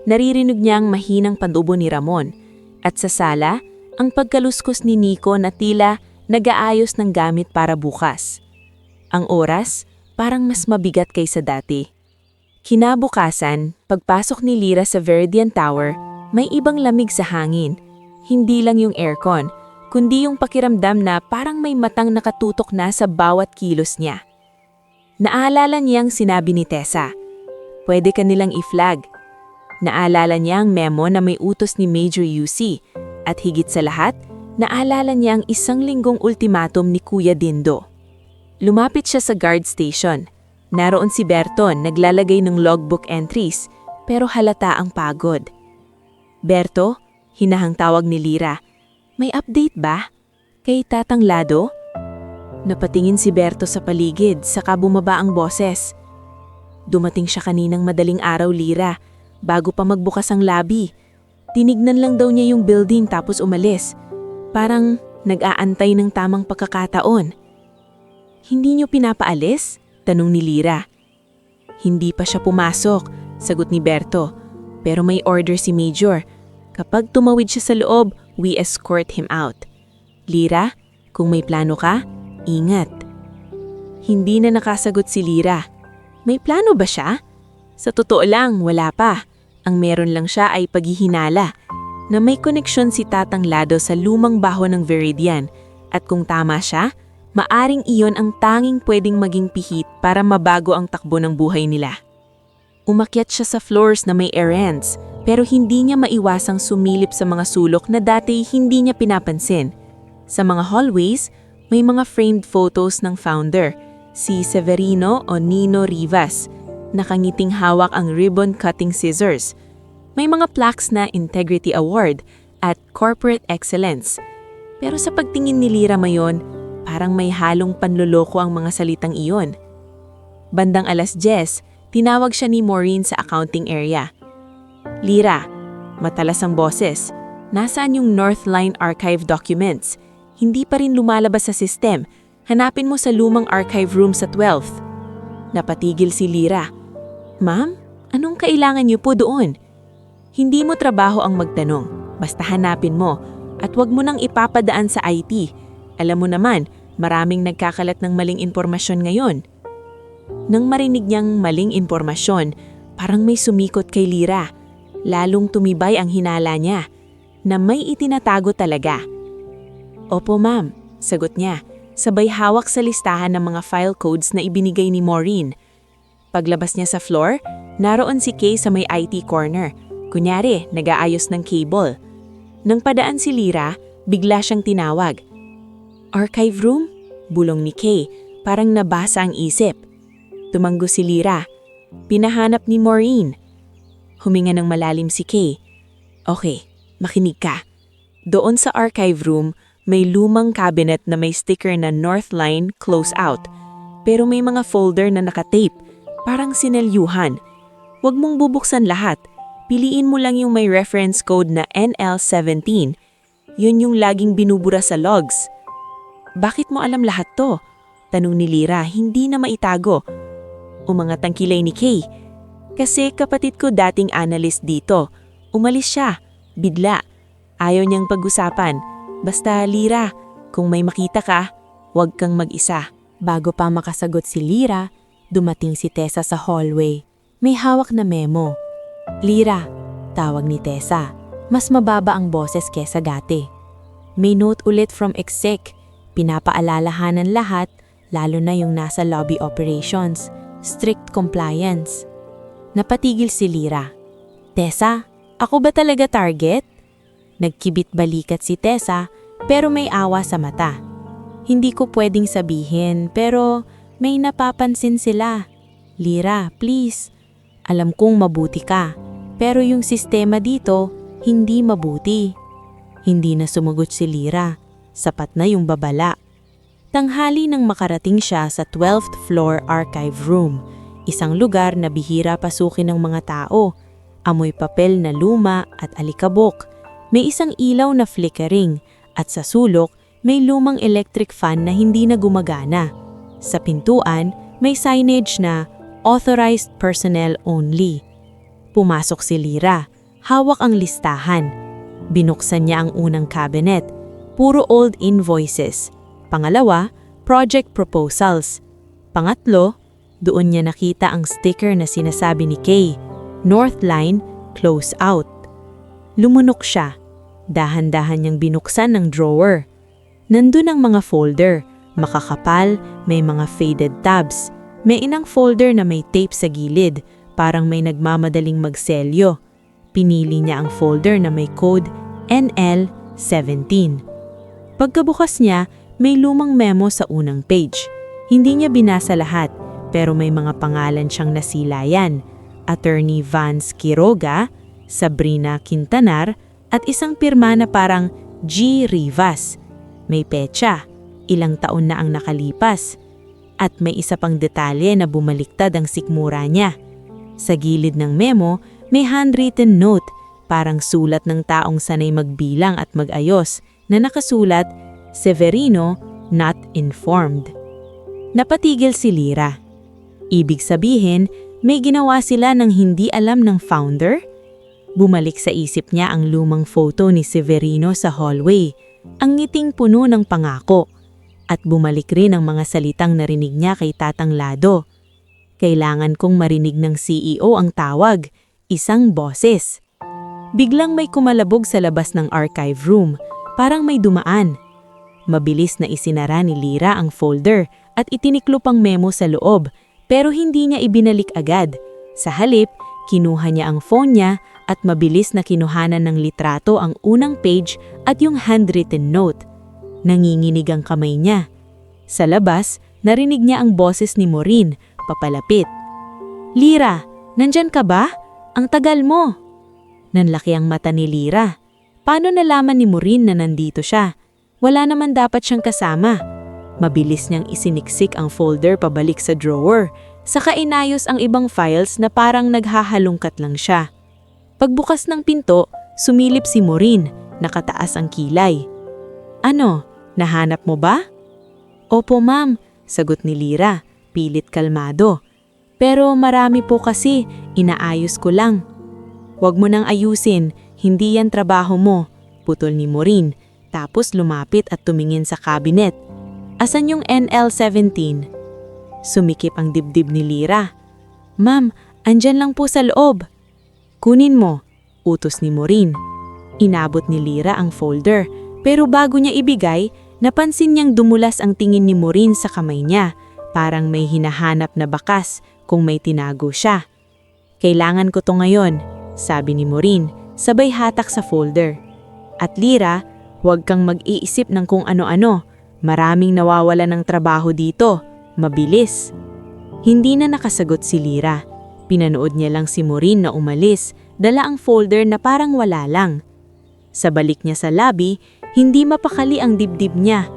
[SPEAKER 2] naririnig niya ang mahinang pandubo ni Ramon, at sa sala, ang pagkaluskos ni Nico na tila nag-aayos ng gamit para bukas. Ang oras, parang mas mabigat kaysa dati. Kinabukasan, pagpasok ni Lira sa Viridian Tower, may ibang lamig sa hangin. Hindi lang yung aircon, kundi yung pakiramdam na parang may matang nakatutok na sa bawat kilos niya. Naalala niyang sinabi ni Tessa, pwede ka nilang i-flag. Naalala niya ang memo na may utos ni Major UC, at higit sa lahat, naalala niya ang 1 linggong ultimatum ni Kuya Dindo. Lumapit siya sa guard station. Naroon si Berton naglalagay ng logbook entries, pero halata ang pagod. Berto, hinahang tawag ni Lira. May update ba? Kay Tatang Lado? Napatingin si Berto sa paligid, saka bumaba ang boses. Dumating siya kaninang madaling araw, Lira, bago pa magbukas ang lobby. Tinignan lang daw niya yung building tapos umalis. Parang nag-aantay ng tamang pagkakataon. Hindi niyo pinapaalis? Tanong ni Lira. Hindi pa siya pumasok, sagot ni Berto. Pero may order si Major. Kapag tumawid siya sa loob, we escort him out. Lira, kung may plano ka, ingat. Hindi na nakasagot si Lira. May plano ba siya? Sa totoo lang, wala pa. Ang meron lang siya ay paghihinala na may koneksyon si Tatang Lado sa lumang baho ng Viridian. At kung tama siya, maaring iyon ang tanging pwedeng maging pihit para mabago ang takbo ng buhay nila. Umakyat siya sa floors na may errands, pero hindi niya maiwasang sumilip sa mga sulok na dati hindi niya pinapansin. Sa mga hallways, may mga framed photos ng founder, si Severino o Nino Rivas. Nakangiting hawak ang ribbon-cutting scissors. May mga plaques na Integrity Award at Corporate Excellence. Pero sa pagtingin ni Lira mayon, parang may halong panloloko ang mga salitang iyon. Bandang 10:00, tinawag siya ni Maureen sa accounting area. Lira, matalas ang boses. Nasaan yung Northline Archive documents? Hindi pa rin lumalabas sa system. Hanapin mo sa lumang archive room sa 12th. Napatigil si Lira. Ma'am, anong kailangan niyo po doon? Hindi mo trabaho ang magtanong. Basta hanapin mo. At wag mo nang ipapadaan sa IT. Alam mo naman, maraming nagkakalat ng maling impormasyon ngayon. Nang marinig niyang maling impormasyon, parang may sumikot kay Lira. Lalong tumibay ang hinala niya, na may itinatago talaga. Opo ma'am, sagot niya, sabay hawak sa listahan ng mga file codes na ibinigay ni Maureen. Paglabas niya sa floor, naroon si Kay sa may IT corner. Kunyari, nag-aayos ng cable. Nang padaan si Lira, bigla siyang tinawag. Archive room? Bulong ni Kay, parang nabasa ang isip. Tumanggo si Lira. Pinahanap ni Maureen. Huminga ng malalim si Kay. Okay, makinig ka. Doon sa archive room, may lumang cabinet na may sticker na Northline Close Out. Pero may mga folder na nakatape, parang sinelyuhan. Huwag mong bubuksan lahat. Piliin mo lang yung may reference code na NL17. Yun yung laging binubura sa logs. Bakit mo alam lahat to? Tanong ni Lira, hindi na maitago. Umangat ang kilay ni Kay. Kasi kapatid ko dating analyst dito. Umalis siya. Bigla. Ayaw niyang pag-usapan. Basta Lira, kung may makita ka, huwag kang mag-isa.
[SPEAKER 1] Bago pa makasagot si Lira, dumating si Tessa sa hallway. May hawak na memo. Lira, tawag ni Tessa. Mas mababa ang boses kesa dati. May note ulit from exec. Pinapaalalahanan lahat, lalo na yung nasa lobby operations. Strict compliance. Napatigil si Lira. Tessa, ako ba talaga target? Nagkibit balikat si Tessa pero may awa sa mata. Hindi ko pwedeng sabihin pero may napapansin sila. Lira, please. Alam kong mabuti ka, pero yung sistema dito, hindi mabuti. Hindi na sumagot si Lira. Sapat na yung babala. Tanghali nang makarating siya sa 12th floor archive room, isang lugar na bihira pasukin ng mga tao. Amoy papel na luma at alikabok. May isang ilaw na flickering at sa sulok may lumang electric fan na hindi na gumagana. Sa pintuan, may signage na Authorized Personnel Only. Pumasok si Lira. Hawak ang listahan. Binuksan niya ang unang cabinet. Puro old invoices. Pangalawa, project proposals. Pangatlo, doon niya nakita ang sticker na sinasabi ni Kay, Northline Close Out. Lumunok siya. Dahan-dahan niyang binuksan ng drawer. Nandun ang mga folder. Makakapal, may mga faded tabs. May inang folder na may tape sa gilid, parang may nagmamadaling magselyo. Pinili niya ang folder na may code NL17. Pagkabukas niya, may lumang memo sa unang page. Hindi niya binasa lahat, pero may mga pangalan siyang nasilayan. Attorney Vance Quiroga, Sabrina Quintanar, at isang pirma na parang G. Rivas. May petsa, ilang taon na ang nakalipas. At may isa pang detalye na bumaliktad ang sikmura niya. Sa gilid ng memo, may handwritten note, parang sulat ng taong sanay magbilang at mag-ayos, na nakasulat, Severino, not informed. Napatigil si Lira. Ibig sabihin, may ginawa sila ng hindi alam ng founder? Bumalik sa isip niya ang lumang photo ni Severino sa hallway, ang ngiting puno ng pangako. At bumalik rin ang mga salitang narinig niya kay Tatang Lado. Kailangan kong marinig ng CEO ang tawag, isang boses. Biglang may kumalabog sa labas ng archive room, parang may dumaan. Mabilis na isinara ni Lira ang folder at itiniklop ang memo sa loob, pero hindi niya ibinalik agad. Sa halip, kinuha niya ang phone niya at mabilis na kinuhanan ng litrato ang unang page at yung handwritten note. Nanginginig ang kamay niya. Sa labas, narinig niya ang boses ni Maureen, papalapit. Lira, nandyan ka ba? Ang tagal mo. Nanlaki ang mata ni Lira. Paano nalaman ni Maureen na nandito siya? Wala naman dapat siyang kasama. Mabilis niyang isiniksik ang folder pabalik sa drawer.
[SPEAKER 2] Saka inayos ang ibang files na parang naghahalungkat lang siya. Pagbukas ng pinto, sumilip si Maureen, nakataas ang kilay. Ano, nahanap mo ba? Opo ma'am, sagot ni Lyra, pilit kalmado. Pero marami po kasi, inaayos ko lang. Huwag mo nang ayusin, hindi yan trabaho mo, putol ni Maureen, tapos lumapit at tumingin sa cabinet. Asan yung NL-17? Sumikip ang dibdib ni Lyra. Ma'am, andyan lang po sa loob. Kunin mo, utos ni Maureen. Inabot ni Lyra ang folder, pero bago niya ibigay, napansin niyang dumulas ang tingin ni Maureen sa kamay niya, parang may hinahanap na bakas kung may tinago siya. Kailangan ko to ngayon, sabi ni Maureen, sabay hatak sa folder. At Lyra, huwag kang mag-iisip ng kung ano-ano. Maraming nawawala ng trabaho dito. Mabilis. Hindi na nakasagot si Lyra. Pinanood niya lang si Maureen na umalis, dala ang folder na parang wala lang. Sa balik niya sa lobby, hindi mapakali ang dibdib niya.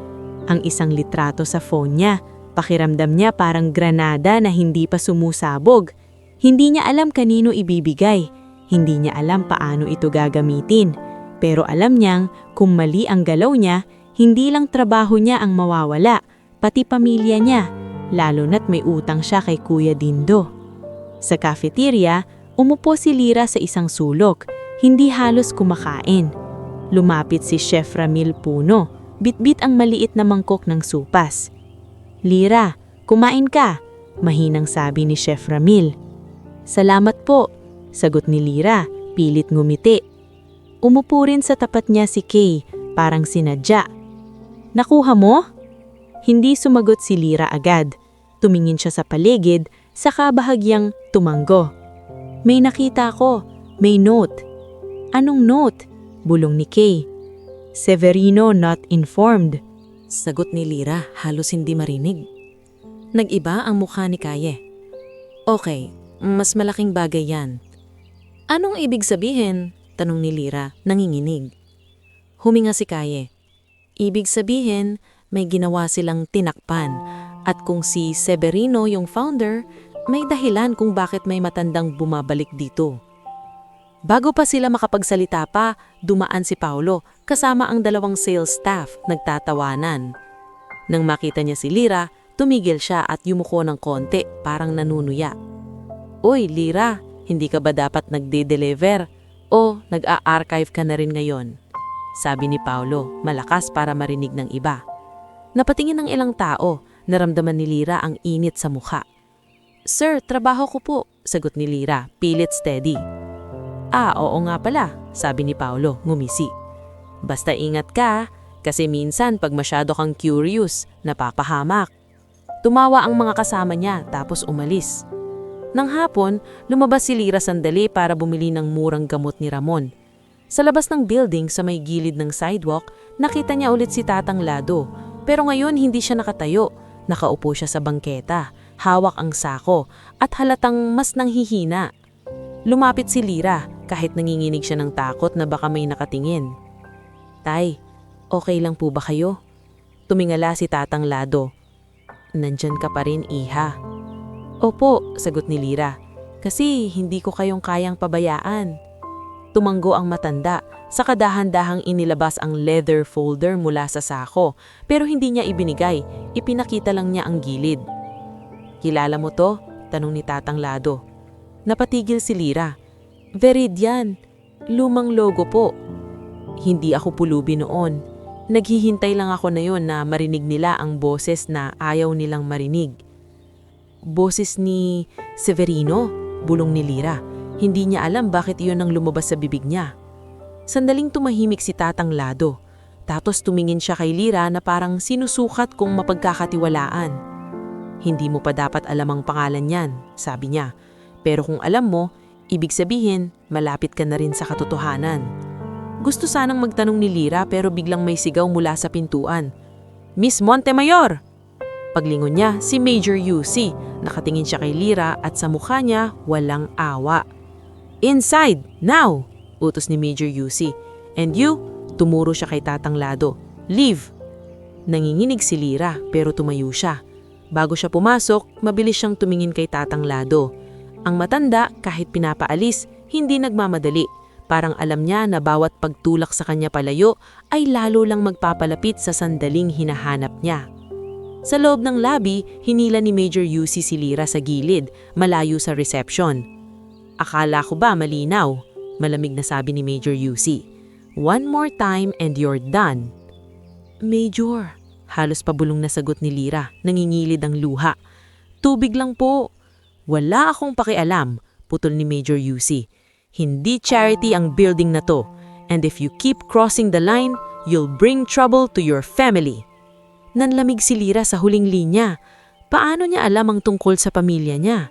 [SPEAKER 2] Ang isang litrato sa phone niya, pakiramdam niya parang granada na hindi pa sumusabog. Hindi niya alam kanino ibibigay. Hindi niya alam paano ito gagamitin. Pero alam niyang kung mali ang galaw niya, hindi lang trabaho niya ang mawawala, pati pamilya niya, lalo na't may utang siya kay Kuya Dindo. Sa cafeteria, umupo si Lyra sa isang sulok, hindi halos kumakain. Lumapit si Chef Ramil Puno, bitbit ang maliit na mangkok ng supas. Lyra, kumain ka, mahinang sabi ni Chef Ramil. Salamat po, sagot ni Lyra, pilit ngumiti. Umupo rin sa tapat niya si Kay, parang sinadya. Nakuha mo? Hindi sumagot si Lyra agad. Tumingin siya sa paligid, saka bahagyang tumanggo. May nakita ko, may note. Anong note? Bulong ni Kay. Severino not informed.
[SPEAKER 1] Sagot ni Lyra, halos hindi marinig. Nag-iba ang mukha ni Kaye. Okay, mas malaking bagay yan. Anong ibig sabihin? Tanong ni Lyra, nanginginig. Huminga si Kaye. Ibig sabihin, may ginawa silang tinakpan. At kung si Severino yung founder, may dahilan kung bakit may matandang bumabalik dito. Bago pa sila makapagsalita pa, dumaan si Paolo kasama ang dalawang sales staff, nagtatawanan. Nang makita niya si Lyra, tumigil siya at yumuko ng konti, parang nanunuya. Uy, Lyra, hindi ka ba dapat nagde-deliver? O nag-a-archive ka na rin ngayon? Sabi ni Paolo, malakas para marinig ng iba. Napatingin ng ilang tao, naramdaman ni Lyra ang init sa mukha. Sir, trabaho ko po, sagot ni Lyra, pilit steady. Oo nga pala, sabi ni Paolo, ngumisi. Basta ingat ka, kasi minsan pag masyado kang curious, napapahamak. Tumawa ang mga kasama niya tapos umalis. Nang hapon, lumabas si Lyra sandali para bumili ng murang gamot ni Ramon. Sa labas ng building sa may gilid ng sidewalk, nakita niya ulit si Tatang Lado. Pero ngayon hindi siya nakatayo. Nakaupo siya sa bangketa, hawak ang sako, at halatang mas nanghihina. Lumapit si Lyra kahit nanginginig siya ng takot na baka may nakatingin. Tay, okay lang po ba kayo? Tumingala si Tatang Lado. Nandyan ka pa rin, iha. Opo, sagot ni Lyra, kasi hindi ko kayong kayang pabayaan. Tumanggo ang matanda, sa kadahan-dahang inilabas ang leather folder mula sa sako, pero hindi niya ibinigay, ipinakita lang niya ang gilid. Kilala mo to? Tanong ni Tatang Lado. Napatigil si Lyra. Veridian, lumang logo po. Hindi ako pulubi noon. Naghihintay lang ako na yon na marinig nila ang boses na ayaw nilang marinig. Boses ni Severino? Bulong ni Lyra. Hindi niya alam bakit iyon ang lumabas sa bibig niya. Sandaling tumahimik si Tatang Lado. Tapos tumingin siya kay Lyra na parang sinusukat kung mapagkakatiwalaan. Hindi mo pa dapat alam ang pangalan niyan, sabi niya. Pero kung alam mo, ibig sabihin, malapit ka na rin sa katotohanan. Gusto sanang magtanong ni Lyra pero biglang may sigaw mula sa pintuan. Miss Montemayor! Paglingon niya, si Major UC. Nakatingin siya kay Lyra at sa mukha niya walang awa. Inside! Now! Utos ni Major UC. And you? Tumuro siya kay Tatang Lado. Leave! Nanginginig si Lyra pero tumayo siya.
[SPEAKER 2] Bago siya pumasok, mabilis siyang tumingin kay Tatang Lado. Ang matanda, kahit pinapaalis, hindi nagmamadali. Parang alam niya na bawat pagtulak sa kanya palayo ay lalo lang magpapalapit sa sandaling hinahanap niya. Sa loob ng lobby, hinila ni Major Yusi si Lira sa gilid, malayo sa reception. "Akala ko ba malinaw?" Malamig na sabi ni Major Yusi. "One more time and you're done." "Major," halos pabulong na sagot ni Lira, nangingilid ang luha. "Tubig lang po." "Wala akong pakialam," putol ni Major Yusi. "Hindi charity ang building na to, and if you keep crossing the line, you'll bring trouble to your family." Nanlamig si Lira sa huling linya. Paano niya alam ang tungkol sa pamilya niya?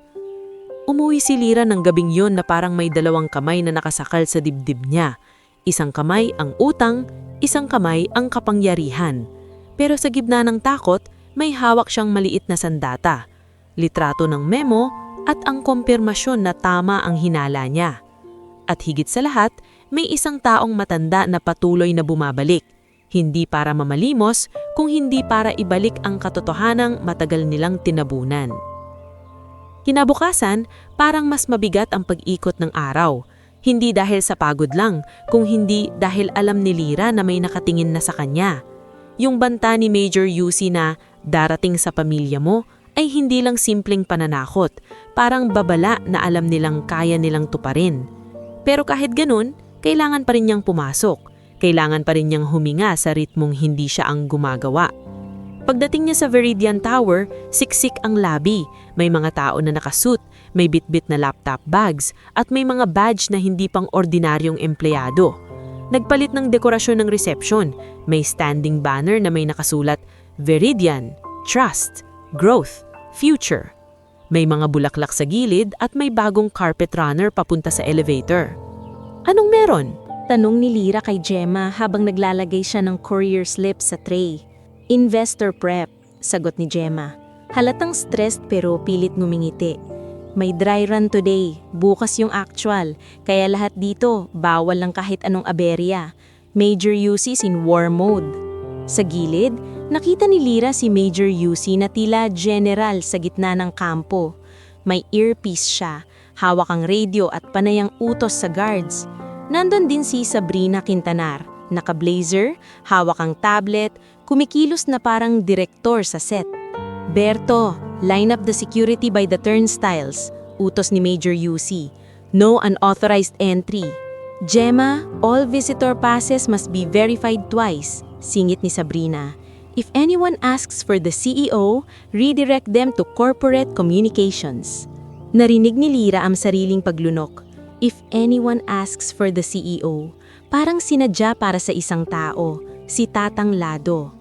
[SPEAKER 2] Umuwi si Lira ng gabing yon na parang may dalawang kamay na nakasakal sa dibdib niya. Isang kamay ang utang, isang kamay ang kapangyarihan. Pero sa gitna ng takot, may hawak siyang maliit na sandata, litrato ng memo at ang kumpirmasyon na tama ang hinala niya. At higit sa lahat, may isang taong matanda na patuloy na bumabalik. Hindi para mamalimos, kung hindi para ibalik ang katotohanang matagal nilang tinabunan. Kinabukasan, parang mas mabigat ang pag-ikot ng araw. Hindi dahil sa pagod lang, kung hindi dahil alam ni Lira na may nakatingin na sa kanya. Yung banta ni Major Yusi na darating sa pamilya mo ay hindi lang simpleng pananakot, parang babala na alam nilang kaya nilang tuparin. Pero kahit ganun, kailangan pa rin niyang pumasok. Kailangan pa rin niyang huminga sa ritmong hindi siya ang gumagawa. Pagdating niya sa Viridian Tower, siksik ang lobby. May mga tao na nakasuit, may bitbit na laptop bags, at may mga badge na hindi pang ordinaryong empleyado. Nagpalit ng dekorasyon ng reception. May standing banner na may nakasulat, "Viridian, Trust, Growth, Future." May mga bulaklak sa gilid at may bagong carpet runner papunta sa elevator. "Anong meron?"
[SPEAKER 1] Tanong ni Lira kay Gemma habang naglalagay siya ng courier slip sa tray. "Investor prep," sagot ni Gemma. Halatang stressed pero pilit ngumingiti. "May dry run today, bukas yung actual, kaya lahat dito bawal lang kahit anong aberya. Major Yusi's in war mode." Sa gilid, nakita ni Lira si Major Yusi na tila general sa gitna ng kampo. May earpiece siya, hawak ang radio at panayang utos sa guards. Nandun din si Sabrina Quintanar, naka-blazer, hawak ang tablet, kumikilos na parang direktor sa set. "Berto, line up the security by the turnstiles," utos ni Major Yusi. "No unauthorized entry." "Gemma, all visitor passes must be verified twice," singit ni Sabrina. "If anyone asks for the CEO, redirect them to corporate communications." Narinig ni Lira ang sariling paglunok. If anyone asks for the CEO, parang sinadya para sa isang tao, si Tatang Lado.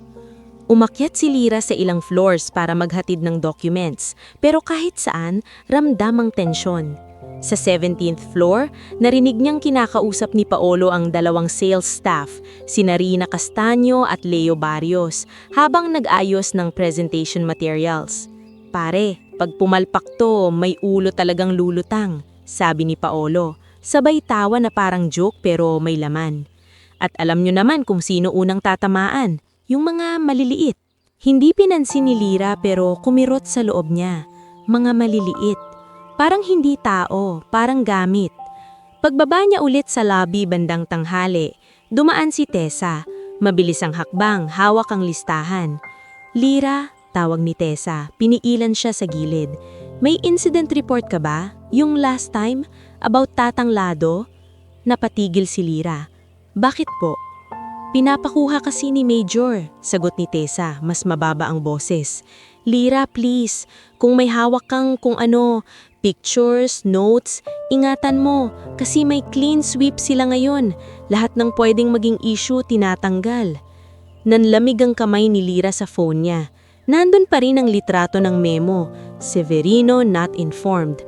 [SPEAKER 1] Umakyat si Lira sa ilang floors para maghatid ng documents, pero kahit saan, ramdam ang tensyon. Sa 17th floor, narinig niyang kinakausap ni Paolo ang dalawang sales staff, sina Rina Castaño at Leo Barrios, habang nag-ayos ng presentation materials. "Pare, pag pumalpak to, may ulo talagang lulutang," sabi ni Paolo. Sabay tawa na parang joke pero may laman. "At alam nyo naman kung sino unang tatamaan, yung mga maliliit." Hindi pinansin ni Lira pero kumirot sa loob niya. Mga maliliit. Parang hindi tao, parang gamit. Pagbaba niya ulit sa lobby bandang tanghali, dumaan si Tessa. Mabilis ang hakbang, hawak ang listahan. "Lira," tawag ni Tessa, piniilan siya sa gilid. "May incident report ka ba? Yung last time? About Tatang Lado?" Napatigil si Lira. "Bakit po?" "Pinapakuha kasi ni Major," sagot ni Tessa, mas mababa ang boses. "Lira, please, kung may hawak kang kung ano, pictures, notes, ingatan mo, kasi may clean sweep sila ngayon. Lahat ng pwedeng maging issue tinatanggal." Nanlamig ang kamay ni Lira sa phone niya. Nandun pa rin ang litrato ng memo, "Severino not informed."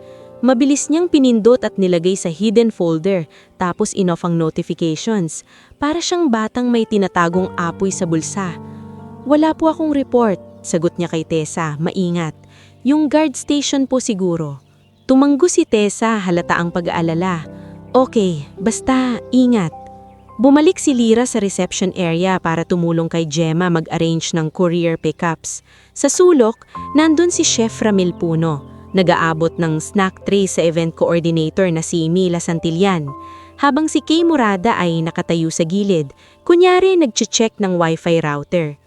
[SPEAKER 1] Mabilis niyang pinindot at nilagay sa hidden folder, tapos in-off ang notifications. Para siyang batang may tinatagong apoy sa bulsa. "Wala po akong report," sagot niya kay Tessa, maingat. "Yung guard station po siguro." Tumanggo si Tessa, halata ang pag-aalala. "Okay, basta ingat." Bumalik si Lyra sa reception area para tumulong kay Gemma mag-arrange ng courier pickups. Sa sulok, nandun si Chef Ramil Puno, nag-aabot ng snack tray sa event coordinator na si Mila Santillan, habang si Kay Murada ay nakatayo sa gilid, kunyari nag-check ng wifi router.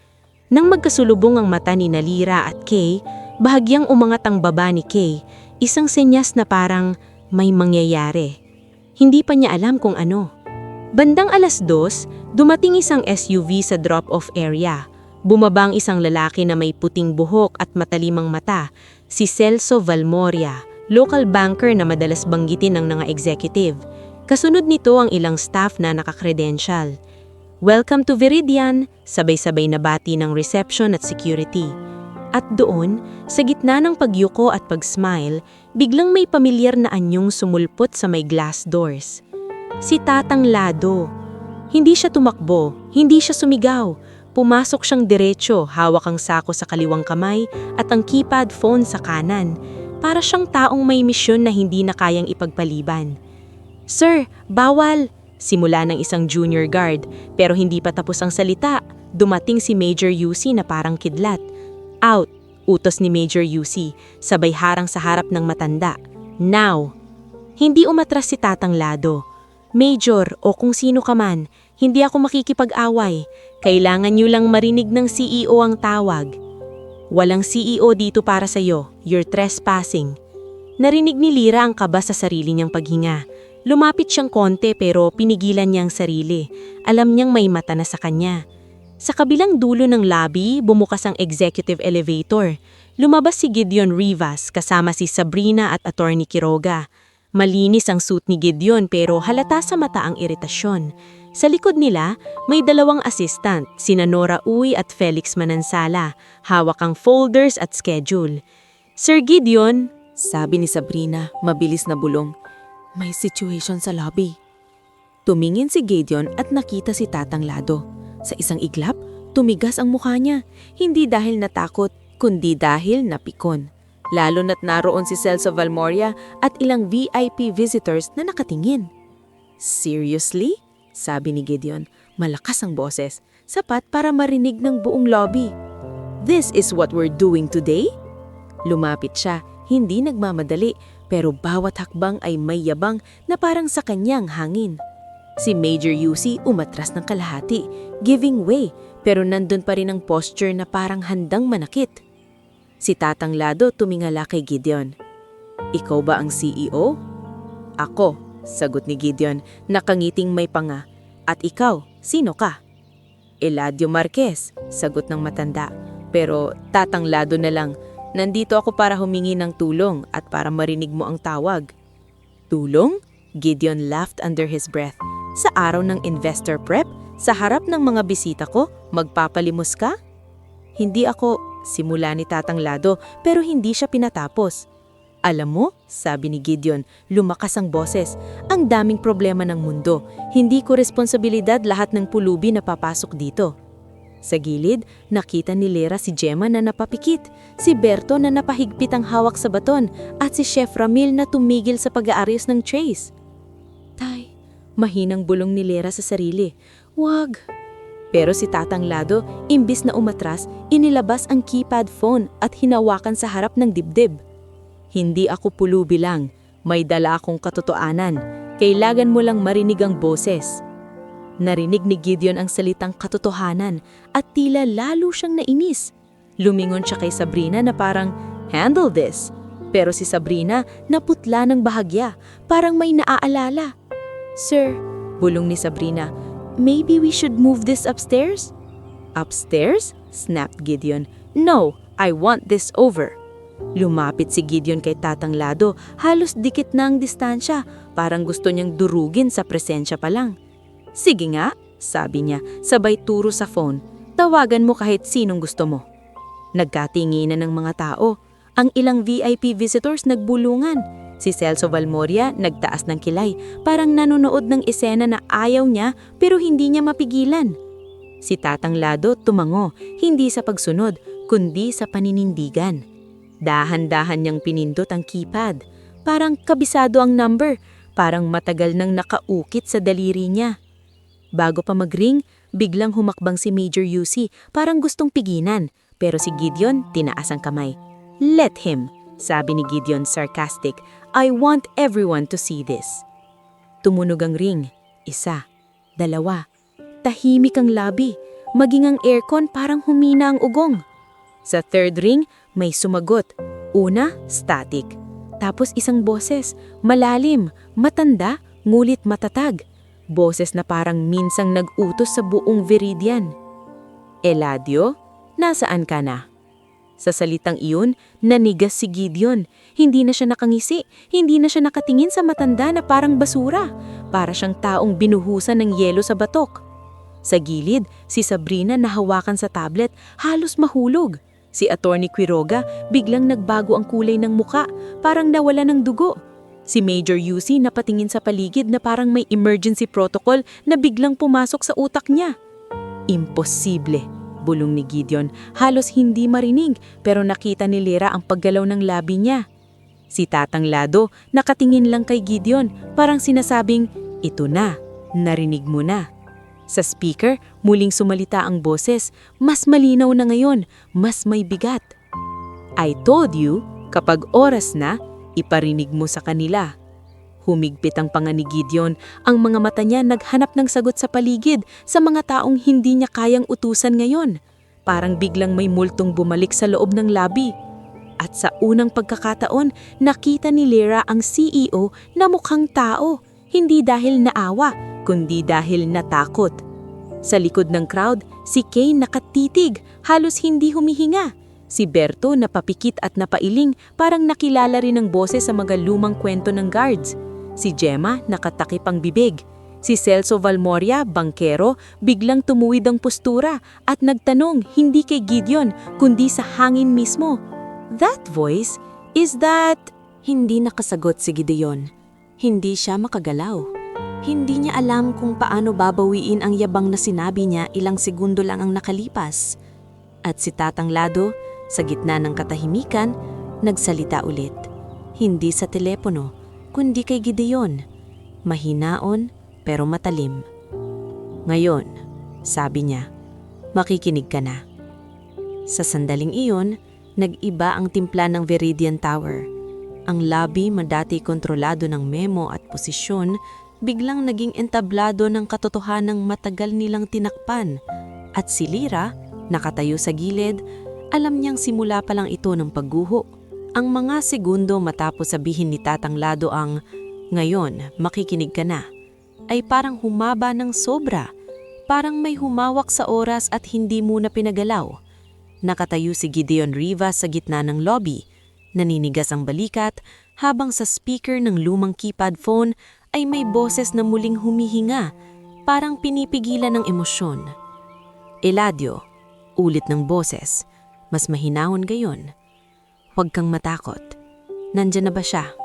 [SPEAKER 1] Nang magkasulubong ang mata ni Lyra at Kay, bahagyang umangat ang baba ni Kay, isang senyas na parang may mangyayari. Hindi pa niya alam kung ano. Bandang 2:00, dumating isang SUV sa drop-off area. Bumaba ang isang lalaki na may puting buhok at matalimang mata, si Celso Valmoria, local banker na madalas banggitin ng mga executive. Kasunod nito ang ilang staff na nakakredential. Welcome to Viridian, sabay-sabay na bati ng reception at security. At doon, sa gitna ng pagyuko at pag-smile, biglang may pamilyar na anyong sumulpot sa may glass doors. Si Tatang Lado. Hindi siya tumakbo, hindi siya sumigaw. Pumasok siyang diretso, hawak ang sako sa kaliwang kamay at ang keypad phone sa kanan. Para siyang taong may misyon na hindi na kayang ipagpaliban. Sir, bawal! Simula ng isang junior guard, pero hindi pa tapos ang salita. Dumating si Major UC na parang kidlat. Out! Utos ni Major UC, sabay harang sa harap ng matanda. Now! Hindi umatras si Tatang Lado. Major o kung sino ka man, hindi ako makikipag-away. Kailangan niyo lang marinig ng CEO ang tawag. Walang CEO dito para sa'yo. You're trespassing. Narinig ni Lyra ang kaba sa sarili niyang paghinga. Lumapit siyang konti pero pinigilan niya ang sarili. Alam niyang may mata na sa kanya. Sa kabilang dulo ng lobby, bumukas ang executive elevator. Lumabas si Gideon Rivas kasama si Sabrina at Attorney Quiroga. Malinis ang suit ni Gideon pero halata sa mata ang iritasyon. Sa likod nila, may dalawang assistant, sina Nora Uy at Felix Manansala, hawak ang folders at schedule. Sir Gideon, sabi ni Sabrina, mabilis na bulong, may situation sa lobby. Tumingin si Gideon at nakita si Tatang Lado. Sa isang iglap, tumigas ang mukha niya, hindi dahil natakot, kundi dahil napikon. Lalo na't naroon si Celso Valmoria at ilang VIP visitors na nakatingin. Seriously? Sabi ni Gideon, malakas ang boses, sapat para marinig ng buong lobby. This is what we're doing today? Lumapit siya, hindi nagmamadali, pero bawat hakbang ay may yabang na parang sa kanyang hangin. Si Major UC umatras ng kalahati, giving way, pero nandun pa rin ang posture na parang handang manakit. Si Tatang Lado tumingala kay Gideon. Ikaw ba ang CEO? Ako, sagot ni Gideon, nakangiting may panga. At ikaw, sino ka? Eladio Marquez, sagot ng matanda. Pero Tatang Lado na lang, nandito ako para humingi ng tulong at para marinig mo ang tawag. Tulong? Gideon laughed under his breath. Sa araw ng investor prep, sa harap ng mga bisita ko, magpapalimos ka? Hindi ako, simula ni Tatang Lado pero hindi siya pinatapos. Alam mo, sabi ni Gideon, lumakas ang boses, ang daming problema ng mundo. Hindi ko responsibilidad lahat ng pulubi na papasok dito. Sa gilid, nakita ni Lyra si Gemma na napapikit, si Berto na napahigpit ang hawak sa baton, at si Chef Ramil na tumigil sa pag-aayos ng trays. Tay, mahinang bulong ni Lyra sa sarili. Wag. Pero si Tatang Lado, imbis na umatras, inilabas ang keypad phone at hinawakan sa harap ng dibdib. Hindi ako pulubi lang, may dala akong katotohanan. Kailangan mo lang marinig ang boses. Narinig ni Gideon ang salitang katotohanan at tila lalo siyang nainis. Lumingon siya kay Sabrina na parang, handle this. Pero si Sabrina naputla ng bahagya, parang may naaalala. Sir, bulong ni Sabrina, maybe we should move this upstairs? Upstairs? Snapped Gideon. No, I want this over. Lumapit si Gideon kay Tatang Lado, halos dikit na ang distansya, parang gusto niyang durugin sa presensya pa lang. Sige nga, sabi niya, sabay turo sa phone. Tawagan mo kahit sinong gusto mo. Nagkatinginan ng mga tao. Ang ilang VIP visitors nagbulungan. Si Celso Valmoria nagtaas ng kilay, parang nanonood ng esena na ayaw niya pero hindi niya mapigilan. Si Tatang Lado tumango, hindi sa pagsunod, kundi sa paninindigan. Dahan-dahan niyang pinindot ang keypad. Parang kabisado ang number, parang matagal nang nakaukit sa daliri niya.
[SPEAKER 3] Bago pa mag-ring, biglang humakbang si Major Yusi, parang gustong piginan. Pero si Gideon, tinaas ang kamay. "Let him," sabi ni Gideon sarcastic. "I want everyone to see this." Tumunog ang ring. 1, 2. Tahimik ang lobby. Maging ang aircon parang humina ang ugong. Sa third ring, may sumagot. Una, static. Tapos isang boses, malalim, matanda, ngulit matatag. Boses na parang minsang nag-utos sa buong Viridian. "Eladio, nasaan ka na?" Sa salitang iyon, nanigas si Gideon. Hindi na siya nakangisi, hindi na siya nakatingin sa matanda na parang basura. Para siyang taong binuhusan ng yelo sa batok. Sa gilid, si Sabrina nahawakan sa tablet, halos mahulog. Si Attorney Quiroga, biglang nagbago ang kulay ng muka, parang nawala ng dugo. Si Major Yusi napatingin sa paligid na parang may emergency protocol na biglang pumasok sa utak niya. "Imposible," bulong ni Gideon, halos hindi marinig pero nakita ni Lyra ang paggalaw ng labi niya. Si Tatang Lado nakatingin lang kay Gideon, parang sinasabing, "Ito na, narinig mo na." Sa speaker, muling sumalita ang boses, mas malinaw na ngayon, mas may bigat. "I told you, kapag oras na, iparinig mo sa kanila." Humigpit ang panga ni Gideon, ang mga mata niya naghanap ng sagot sa paligid, sa mga taong hindi niya kayang utusan ngayon. Parang biglang may multong bumalik sa loob ng labi. At sa unang pagkakataon, nakita ni Lyra ang CEO na mukhang tao, hindi dahil naawa, kundi dahil natakot. Sa likod ng crowd, si Kane nakatitig, halos hindi humihinga. Si Berto napapikit at napailing, parang nakilala rin ang boses sa mga lumang kwento ng guards. Si Gemma nakatakip ang bibig. Si Celso Valmoria, bangkero, biglang tumuwid ang postura at nagtanong hindi kay Gideon kundi sa hangin mismo. "That voice, is that..." Hindi nakasagot si Gideon. Hindi siya makagalaw. Hindi niya alam kung paano babawiin ang yabang na sinabi niya ilang segundo lang ang nakalipas. At si Tatang Lado, sa gitna ng katahimikan, nagsalita ulit. Hindi sa telepono, kundi kay Gideon. Mahinaon pero matalim. "Ngayon," sabi niya, "makikinig ka na." Sa sandaling iyon, nag-iba ang timpla ng Viridian Tower. Ang lobby, madati kontrolado ng memo at posisyon, biglang naging entablado ng katotohanang matagal nilang tinakpan. At si Lyra, nakatayo sa gilid, alam niyang simula pa lang ito ng pagguho. Ang mga segundo matapos sabihin ni Tatang Lado ang, "Ngayon, makikinig ka na," ay parang humaba ng sobra. Parang may humawak sa oras at hindi muna pinagalaw. Nakatayo si Gideon Rivas sa gitna ng lobby. Naninigas ang balikat habang sa speaker ng lumang keypad phone ay may boses na muling humihinga, parang pinipigilan ng emosyon. "Eladio," ulit ng boses, mas mahinahon gayon. "Huwag kang matakot. Nandyan na ba siya?"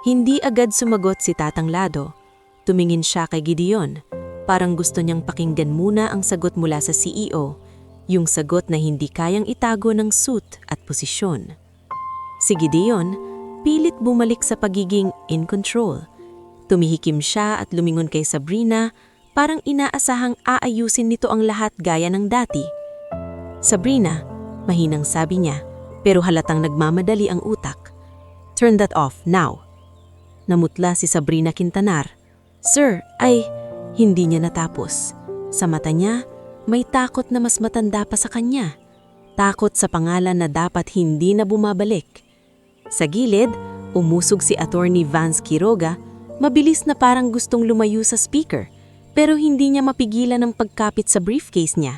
[SPEAKER 3] Hindi agad sumagot si Tatang Lado. Tumingin siya kay Gideon. Parang gusto niyang pakinggan muna ang sagot mula sa CEO, yung sagot na hindi kayang itago ng suit at posisyon. Si Gideon, pilit bumalik sa pagiging in control. Tumihikim siya at lumingon kay Sabrina, parang inaasahang aayusin nito ang lahat gaya ng dati. "Sabrina," mahinang sabi niya, pero halatang nagmamadali ang utak. "Turn that off, now." Namutla si Sabrina Quintanar. "Sir, ay..." Hindi niya natapos. Sa mata niya, may takot na mas matanda pa sa kanya. Takot sa pangalan na dapat hindi na bumabalik. Sa gilid, umusog si Attorney Vance Quiroga, mabilis na parang gustong lumayo sa speaker, pero hindi niya mapigilan ang pagkapit sa briefcase niya.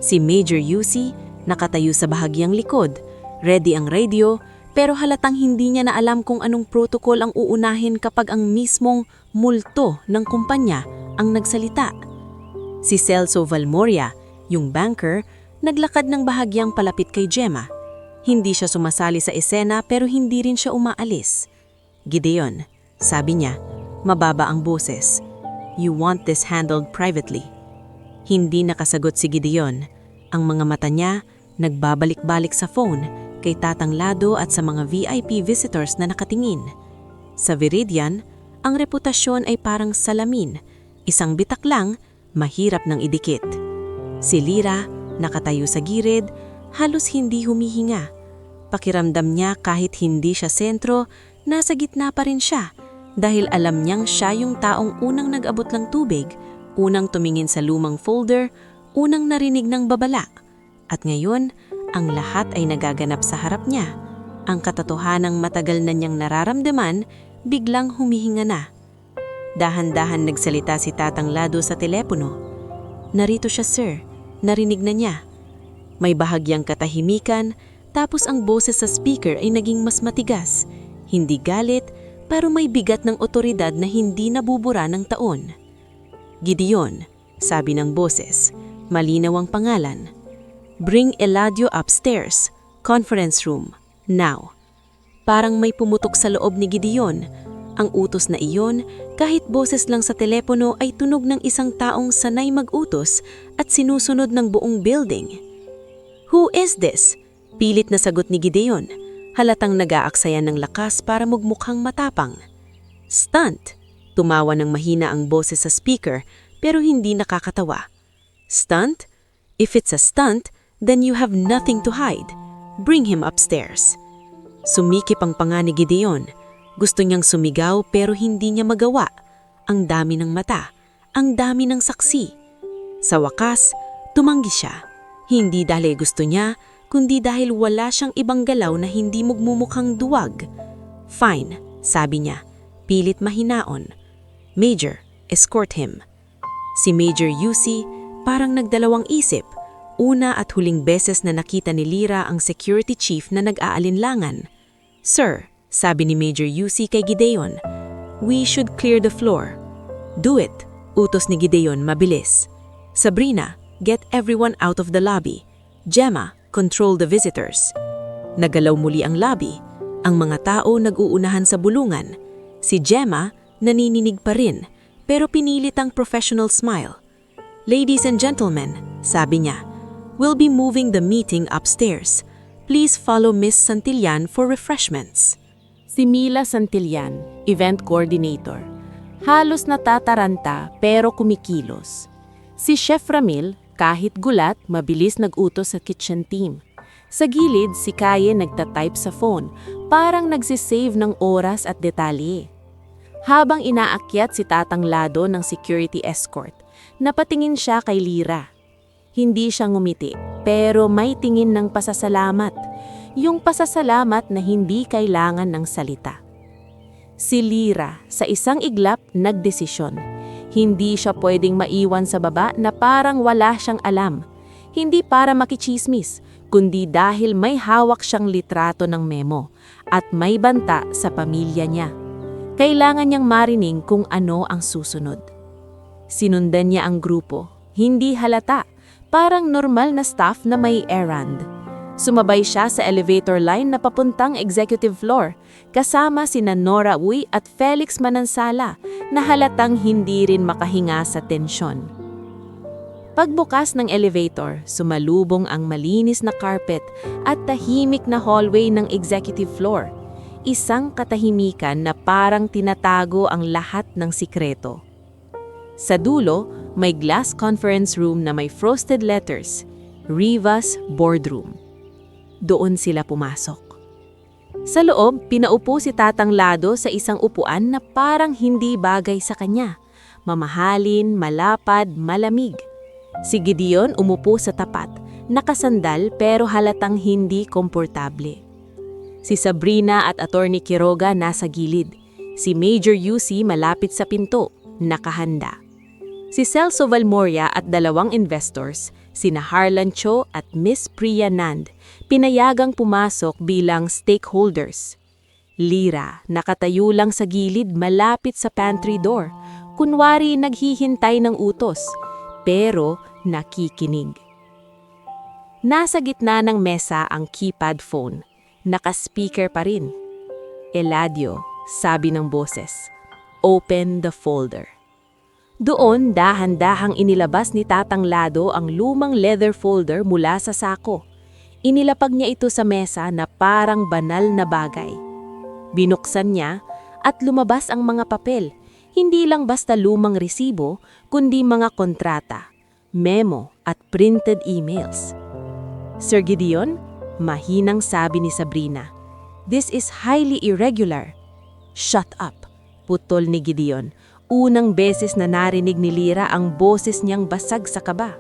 [SPEAKER 3] Si Major Yusi, nakatayo sa bahagyang likod, ready ang radio, pero halatang hindi niya na alam kung anong protocol ang uunahin kapag ang mismong multo ng kumpanya ang nagsalita. Si Celso Valmoria, yung banker, naglakad ng bahagyang palapit kay Gemma. Hindi siya sumasali sa esena pero hindi rin siya umaalis. "Gideon," sabi niya, mababa ang boses, "you want this handled privately." Hindi nakasagot si Gideon. Ang mga mata niya nagbabalik-balik sa phone kay Tatang Lado at sa mga VIP visitors na nakatingin. Sa Viridian, ang reputasyon ay parang salamin. Isang bitak lang,
[SPEAKER 1] mahirap nang idikit. Si Lyra, nakatayo sa gilid, halos hindi humihinga. Pakiramdam niya kahit hindi siya sentro, nasa gitna pa rin siya dahil alam niyang siya yung taong unang nag-abot ng tubig, unang tumingin sa lumang folder, unang narinig ng babala. At ngayon, ang lahat ay nagaganap sa harap niya. Ang katotohanang matagal na niyang nararamdaman, biglang humihinga na. Dahan-dahan nagsalita si Tatang Lado sa telepono. Narito siya, sir. Narinig na niya. May bahagyang katahimikan, tapos ang boses sa speaker ay naging mas matigas. Hindi galit, pero may bigat ng otoridad na hindi nabubura ng taon. Gideon, sabi ng boses. Malinaw ang pangalan. Bring Eladio upstairs, conference room, now. Parang may pumutok sa loob ni Gideon. Ang utos na iyon, kahit boses lang sa telepono ay tunog ng isang taong sanay mag-utos at sinusunod ng buong building. Who is this? Pilit na sagot ni Gideon. Halatang nag-aaksayan ng lakas para magmukhang matapang. Stunt! Tumawa ng mahina ang boses sa speaker pero hindi nakakatawa. Stunt? If it's a stunt, then you have nothing to hide. Bring him upstairs. Sumikip ang panga ni Gideon. Gusto niyang sumigaw pero hindi niya magawa. Ang dami ng mata, ang dami ng saksi. Sa wakas, tumanggi siya. Hindi dahil gusto niya, kundi dahil wala siyang ibang galaw na hindi magmumukhang duwag. Fine, sabi niya, pilit mahinaon. Major, escort him. Si Major Yusi parang nagdalawang isip. Una at huling beses na nakita ni Lyra ang security chief na nag-aalinlangan. Sir, sabi ni Major Yusi kay Gideon, we should clear the floor. Do it, utos ni Gideon mabilis. Sabrina, get everyone out of the lobby. Gemma, control the visitors. Nagalaw muli ang lobby. Ang mga tao nag-uunahan sa bulungan. Si Gemma, nanininig pa rin, pero pinilit ang professional smile. Ladies and gentlemen, sabi niya, we'll be moving the meeting upstairs. Please follow Miss Santillan for refreshments.
[SPEAKER 3] Si Mila Santillan, event coordinator. Halos natataranta pero kumikilos. Si Chef Ramil, kahit gulat, mabilis nag-utos sa kitchen team. Sa gilid, si Kaye nagtatype sa phone, parang nagsisave ng oras at detalye. Habang inaakyat si Tatang Lado ng security escort, napatingin siya kay Lyra. Hindi siya ngumiti, pero may tingin ng pasasalamat. Yung pasasalamat na hindi kailangan ng salita. Si Lyra, sa isang iglap, nagdesisyon. Hindi siya pwedeng maiwan sa baba na parang wala siyang alam. Hindi para makichismis, kundi dahil may hawak siyang litrato ng memo at may banta sa pamilya niya. Kailangan niyang marinig kung ano ang susunod. Sinundan niya ang grupo, hindi halata, parang normal na staff na may errand. Sumabay siya sa elevator line na papuntang executive floor, kasama sina Nora Uy at Felix Manansala na halatang hindi rin makahinga sa tensyon. Pagbukas ng elevator, sumalubong ang malinis na carpet at tahimik na hallway ng executive floor. Isang katahimikan na parang tinatago ang lahat ng sikreto. Sa dulo, may glass conference room na may frosted letters, Riva's Boardroom. Doon sila pumasok. Sa loob, pinaupo si Tatang Lado sa isang upuan na parang hindi bagay sa kanya. Mamahalin, malapad, malamig. Si Gideon umupo sa tapat, nakasandal pero halatang hindi komportable. Si Sabrina at Attorney Quiroga nasa gilid. Si Major Yusi malapit sa pinto, nakahanda. Si Celso Valmoria at dalawang investors, sina Harlan Cho at Miss Priya Nand, pinayagang pumasok bilang stakeholders. Lyra, nakatayo lang sa gilid malapit sa pantry door, kunwari naghihintay ng utos, pero nakikinig. Nasa gitna ng mesa ang keypad phone, naka-speaker pa rin. Eladio, sabi ng boses, open the folder. Doon, dahan-dahang inilabas ni Tatang Lado ang lumang leather folder mula sa sako. Inilapag niya ito sa mesa na parang banal na bagay. Binuksan niya at lumabas ang mga papel.
[SPEAKER 1] Hindi lang basta lumang resibo, kundi mga kontrata, memo at printed emails. Sir Gideon, mahinang sabi ni Sabrina, "This is highly irregular." "Shut up," putol ni Gideon. Unang beses na narinig ni Lyra ang boses niyang basag sa kaba.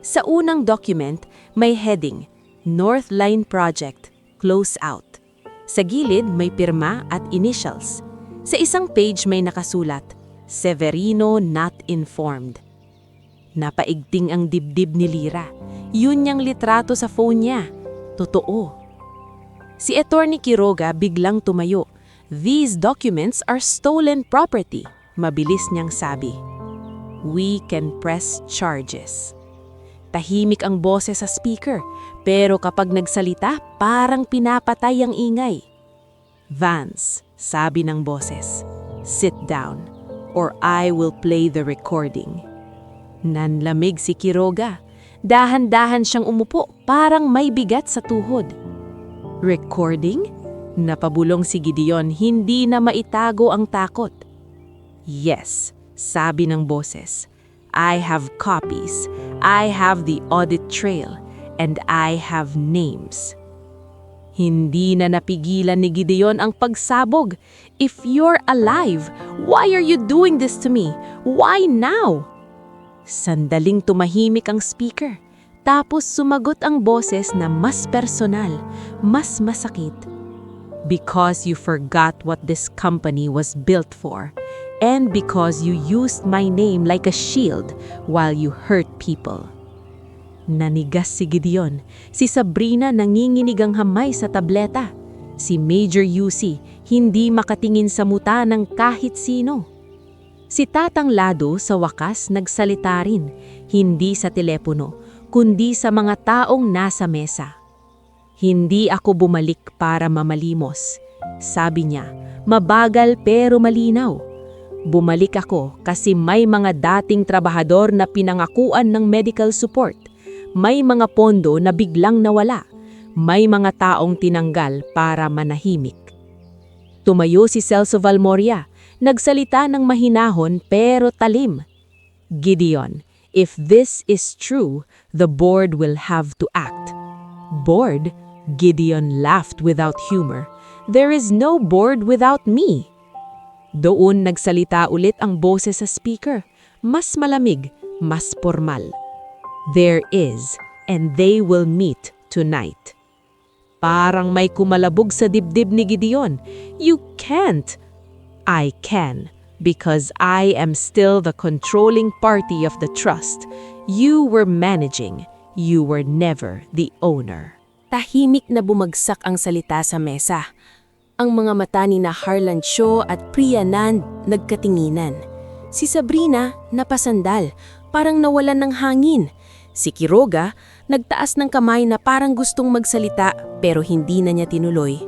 [SPEAKER 1] Sa unang document, may heading, North Line Project, Close Out. Sa gilid may pirma at initials. Sa isang page may nakasulat, Severino not informed. Napaigting ang dibdib ni Lyra. Yun niyang litrato sa phone niya. Totoo. Si Attorney Quiroga biglang tumayo. "These documents are stolen property," mabilis niyang sabi. "We can press charges." Tahimik ang boses sa speaker, pero kapag nagsalita, parang pinapatay ang ingay. "Vance," sabi ng boses, "sit down, or I will play the recording." Nanlamig si Quiroga. Dahan-dahan siyang umupo, parang may bigat sa tuhod. "Recording?" Napabulong si Gideon, hindi na maitago ang takot. "Yes," sabi ng boses. "I have copies, I have the audit trail, and I have names." Hindi na napigilan ni Gideon ang pagsabog. "If you're alive, why are you doing this to me? Why now?" Sandaling tumahimik ang speaker. Tapos sumagot ang boses na mas personal, mas masakit. "Because you forgot what this company was built for, and because you used my name like a shield while you hurt people." Nanigas si Gideon. Si Sabrina nanginginig ang hamay sa tableta. Si Major Yusi hindi makatingin sa muta ng kahit sino. Si Tatang Lado sa wakas nagsalita rin, hindi sa telepono, kundi sa mga taong nasa mesa. "Hindi ako bumalik para mamalimos," sabi niya, mabagal pero malinaw. "Bumalik ako kasi may mga dating trabahador na pinangakuan ng medical support. May mga pondo na biglang nawala. May mga taong tinanggal para manahimik." Tumayo si Celso Valmoria, nagsalita ng mahinahon pero talim. "Gideon, if this is true, the board will have to act." "Board?" Gideon laughed without humor. "There is no board without me." Doon nagsalita ulit ang boses sa speaker, mas malamig, mas formal. "There is, and they will meet tonight." Parang may kumalabog sa dibdib ni Gideon. "You can't." "I can, because I am still the controlling party of the trust. You were managing, you were never the owner." Tahimik na bumagsak ang salita sa mesa. Ang mga mata ni na Harlan Cho at Priya Nand nagkatinginan. Si Sabrina napasandal, parang nawalan ng hangin. Si Quiroga nagtaas ng kamay na parang gustong magsalita pero hindi na niya tinuloy.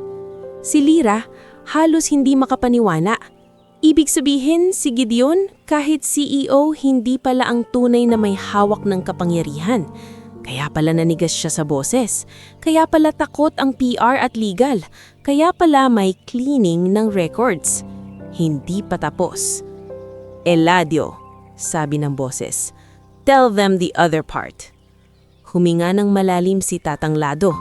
[SPEAKER 1] Si Lyra halos hindi makapaniwala. Ibig sabihin, si Gideon, kahit CEO, hindi pala ang tunay na may hawak ng kapangyarihan. Kaya pala nanigas siya sa boses. Kaya pala takot ang PR at legal. Kaya pala may cleaning ng records. Hindi pa tapos. "Eladio," sabi ng boses. "Tell them the other part." Huminga ng malalim si Tatang Lado.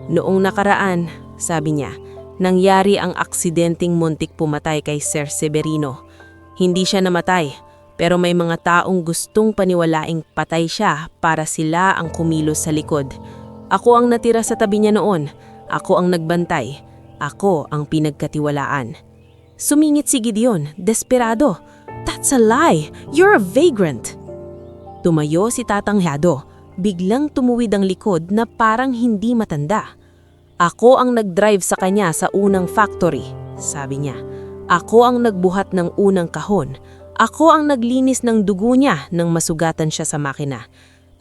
[SPEAKER 1] "Noong nakaraan," sabi niya, "nangyari ang aksidenteng muntik pumatay kay Sir Severino. Hindi siya namatay, pero may mga taong gustong paniwalaing patay siya para sila ang kumilos sa likod. Ako ang natira sa tabi niya noon. Ako ang nagbantay. Ako ang pinagkatiwalaan." Sumingit si Gideon, desperado. "That's a lie! You're a vagrant!" Tumayo si Tatang Lado. Biglang tumuwid ang likod na parang hindi matanda. "Ako ang nag-drive sa kanya sa unang factory," sabi niya. "Ako ang nagbuhat ng unang kahon. Ako ang naglinis ng dugo niya nang masugatan siya sa makina.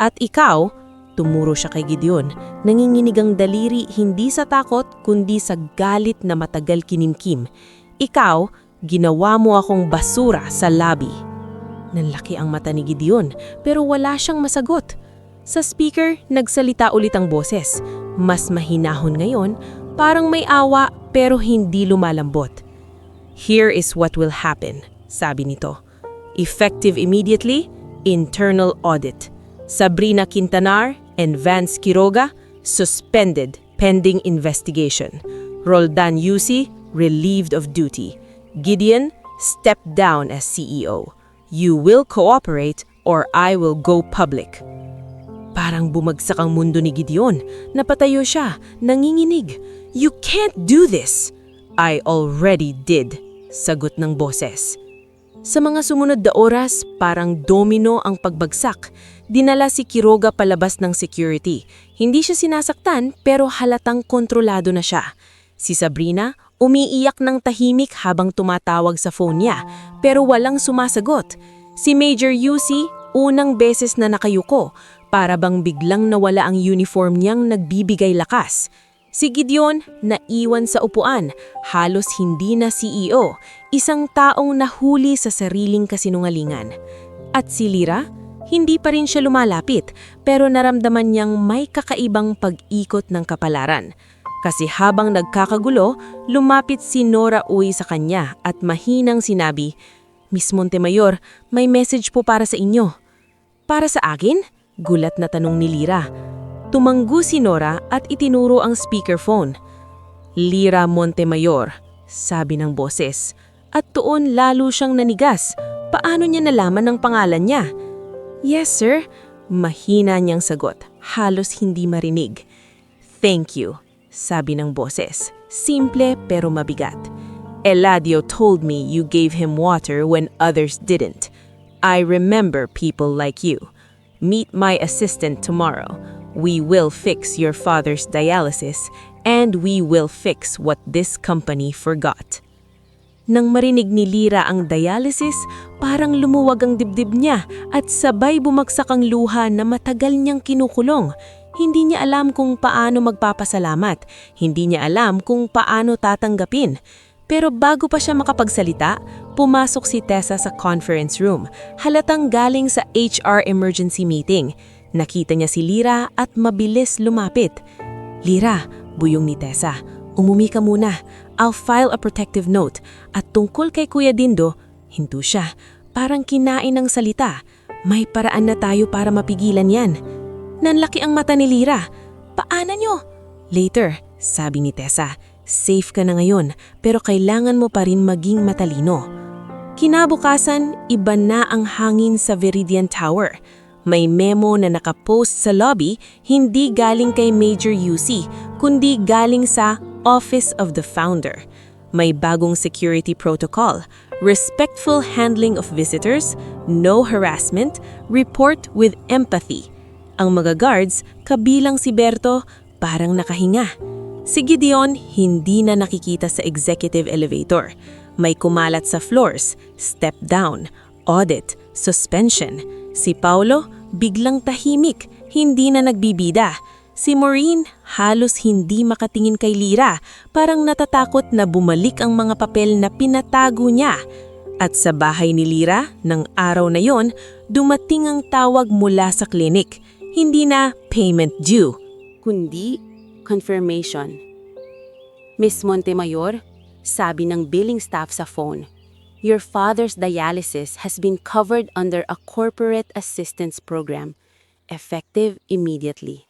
[SPEAKER 1] At ikaw," tumuro siya kay Gideon, nanginginig ang daliri hindi sa takot kundi sa galit na matagal kinimkim. "Ikaw, ginawa mo akong basura sa lobby." Nanlaki ang mata ni Gideon pero wala siyang masagot. Sa speaker, nagsalita ulit ang boses. Mas mahinahon ngayon, parang may awa pero hindi lumalambot. "Here is what will happen," sabi nito. Effective immediately, internal audit. Sabrina Quintanar and Vance Quiroga, suspended pending investigation. Roldan Yusi, relieved of duty. Gideon, stepped down as CEO. You will cooperate or I will go public. Parang bumagsak ang mundo ni Gideon. Napatayo siya, nanginginig. You can't do this! I already did, sagot ng boses. Sa mga sumunod na oras, parang domino ang pagbagsak. Dinala si Quiroga palabas ng security. Hindi siya sinasaktan pero halatang kontrolado na siya. Si Sabrina, umiiyak ng tahimik habang tumatawag sa phone niya pero walang sumasagot. Si Major Yusi, unang beses na nakayuko, para bang biglang nawala ang uniform niyang nagbibigay lakas. Si Gideon, naiwan sa upuan, halos hindi na CEO, isang taong nahuli sa sariling kasinungalingan. At si Lyra, hindi pa rin siya lumalapit, pero naramdaman niyang may kakaibang pag-ikot ng kapalaran. Kasi habang nagkakagulo, lumapit si Nora Uy sa kanya at mahinang sinabi, Miss Montemayor, may message po para sa inyo. Para sa akin? Gulat na tanong ni Lyra. Tumanggu si Nora at itinuro ang speakerphone. Lyra Montemayor, sabi ng boses. At doon lalo siyang nanigas. Paano niya nalaman ang pangalan niya? Yes, sir. Mahina niyang sagot. Halos hindi marinig. Thank you, sabi ng boses. Simple pero mabigat. Eladio told me you gave him water when others didn't. I remember people like you. Meet my assistant tomorrow. We will fix your father's dialysis and we will fix what this company forgot. Nang marinig ni Lyra ang dialysis, parang lumuwag ang dibdib niya at sabay bumagsak ang luha na matagal niyang kinukulong. Hindi niya alam kung paano magpapasalamat. Hindi niya alam kung paano tatanggapin. Pero bago pa siya makapagsalita, pumasok si Tessa sa conference room, halatang galing sa HR emergency meeting. Nakita niya si Lyra at mabilis lumapit. Lyra, buyong ni Tessa, umumi ka muna. I'll file a protective note. At tungkol kay Kuya Dindo, hinto siya. Parang kinain ng salita. May paraan na tayo para mapigilan yan. Nanlaki ang mata ni Lyra. Paano nyo? Later, sabi ni Tessa. Safe ka na ngayon, pero kailangan mo pa rin maging matalino. Kinabukasan, iba na ang hangin sa Viridian Tower. May memo na nakapost sa lobby, hindi galing kay Major UC, kundi galing sa Office of the Founder. May bagong security protocol, respectful handling of visitors, no harassment, report with empathy. Ang mga guards, kabilang si Berto, parang nakahinga. Si Gideon hindi na nakikita sa executive elevator. May kumalat sa floors, step down, audit, suspension. Si Paulo biglang tahimik, hindi na nagbibida. Si Maureen halos hindi makatingin kay Lyra, parang natatakot na bumalik ang mga papel na pinatago niya. At sa bahay ni Lyra, ng araw na yon, dumating ang tawag mula sa klinik. Hindi na payment due, kundi confirmation. Miss Montemayor, sabi ng billing staff sa phone, your father's dialysis has been covered under a corporate assistance program, effective immediately.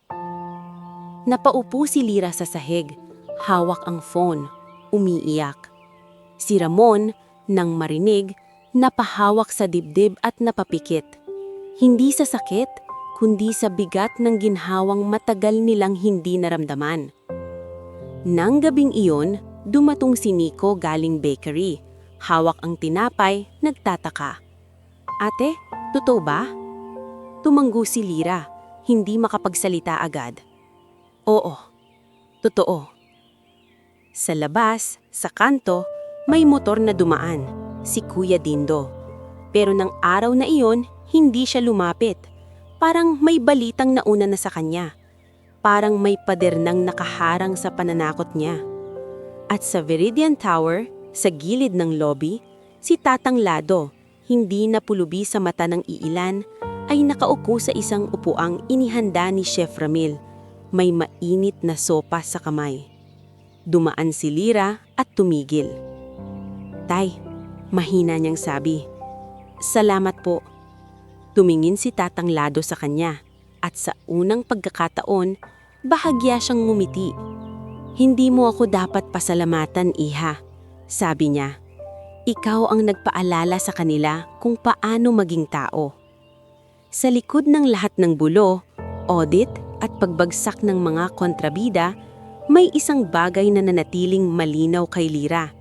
[SPEAKER 1] Napaupo si Lyra sa sahig, hawak ang phone, umiiyak. Si Ramon, nang marinig, napahawak sa dibdib at napapikit. Hindi sa sakit, kundi sa bigat ng ginhawang matagal nilang hindi naramdaman. Nang gabing iyon, dumatong si Nico galing bakery. Hawak ang tinapay, nagtataka. Ate, totoo ba? Tumanggo si Lyra, hindi makapagsalita agad. Oo, totoo. Sa labas, sa kanto, may motor na dumaan, si Kuya Dindo. Pero nang araw na iyon, hindi siya lumapit. Parang may balitang nauna na sa kanya. Parang may pader nang nakaharang sa pananakot niya. At sa Viridian Tower, sa gilid ng lobby, si Tatang Lado, hindi napulubi sa mata ng iilan, ay nakaupo sa isang upuang inihanda ni Chef Ramil. May mainit na sopa sa kamay. Dumaan si Lyra at tumigil. Tay, Mahina niyang sabi. Salamat po. Tumingin si Tatang Lado sa kanya at sa unang pagkakataon, bahagya siyang ngumiti. Hindi mo ako dapat pasalamatan, Iha, sabi niya. Ikaw ang nagpaalala sa kanila kung paano maging tao. Sa likod ng lahat ng bulo, audit at pagbagsak ng mga kontrabida, may isang bagay na nanatiling malinaw kay Lyra.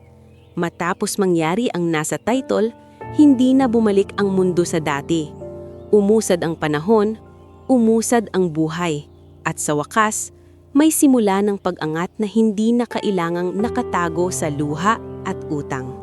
[SPEAKER 1] Matapos mangyari ang nasa title, hindi na bumalik ang mundo sa dati. Umusad ang panahon, umusad ang buhay, at sa wakas, may simula ng pag-angat na hindi na kailangang nakatago sa luha at utang.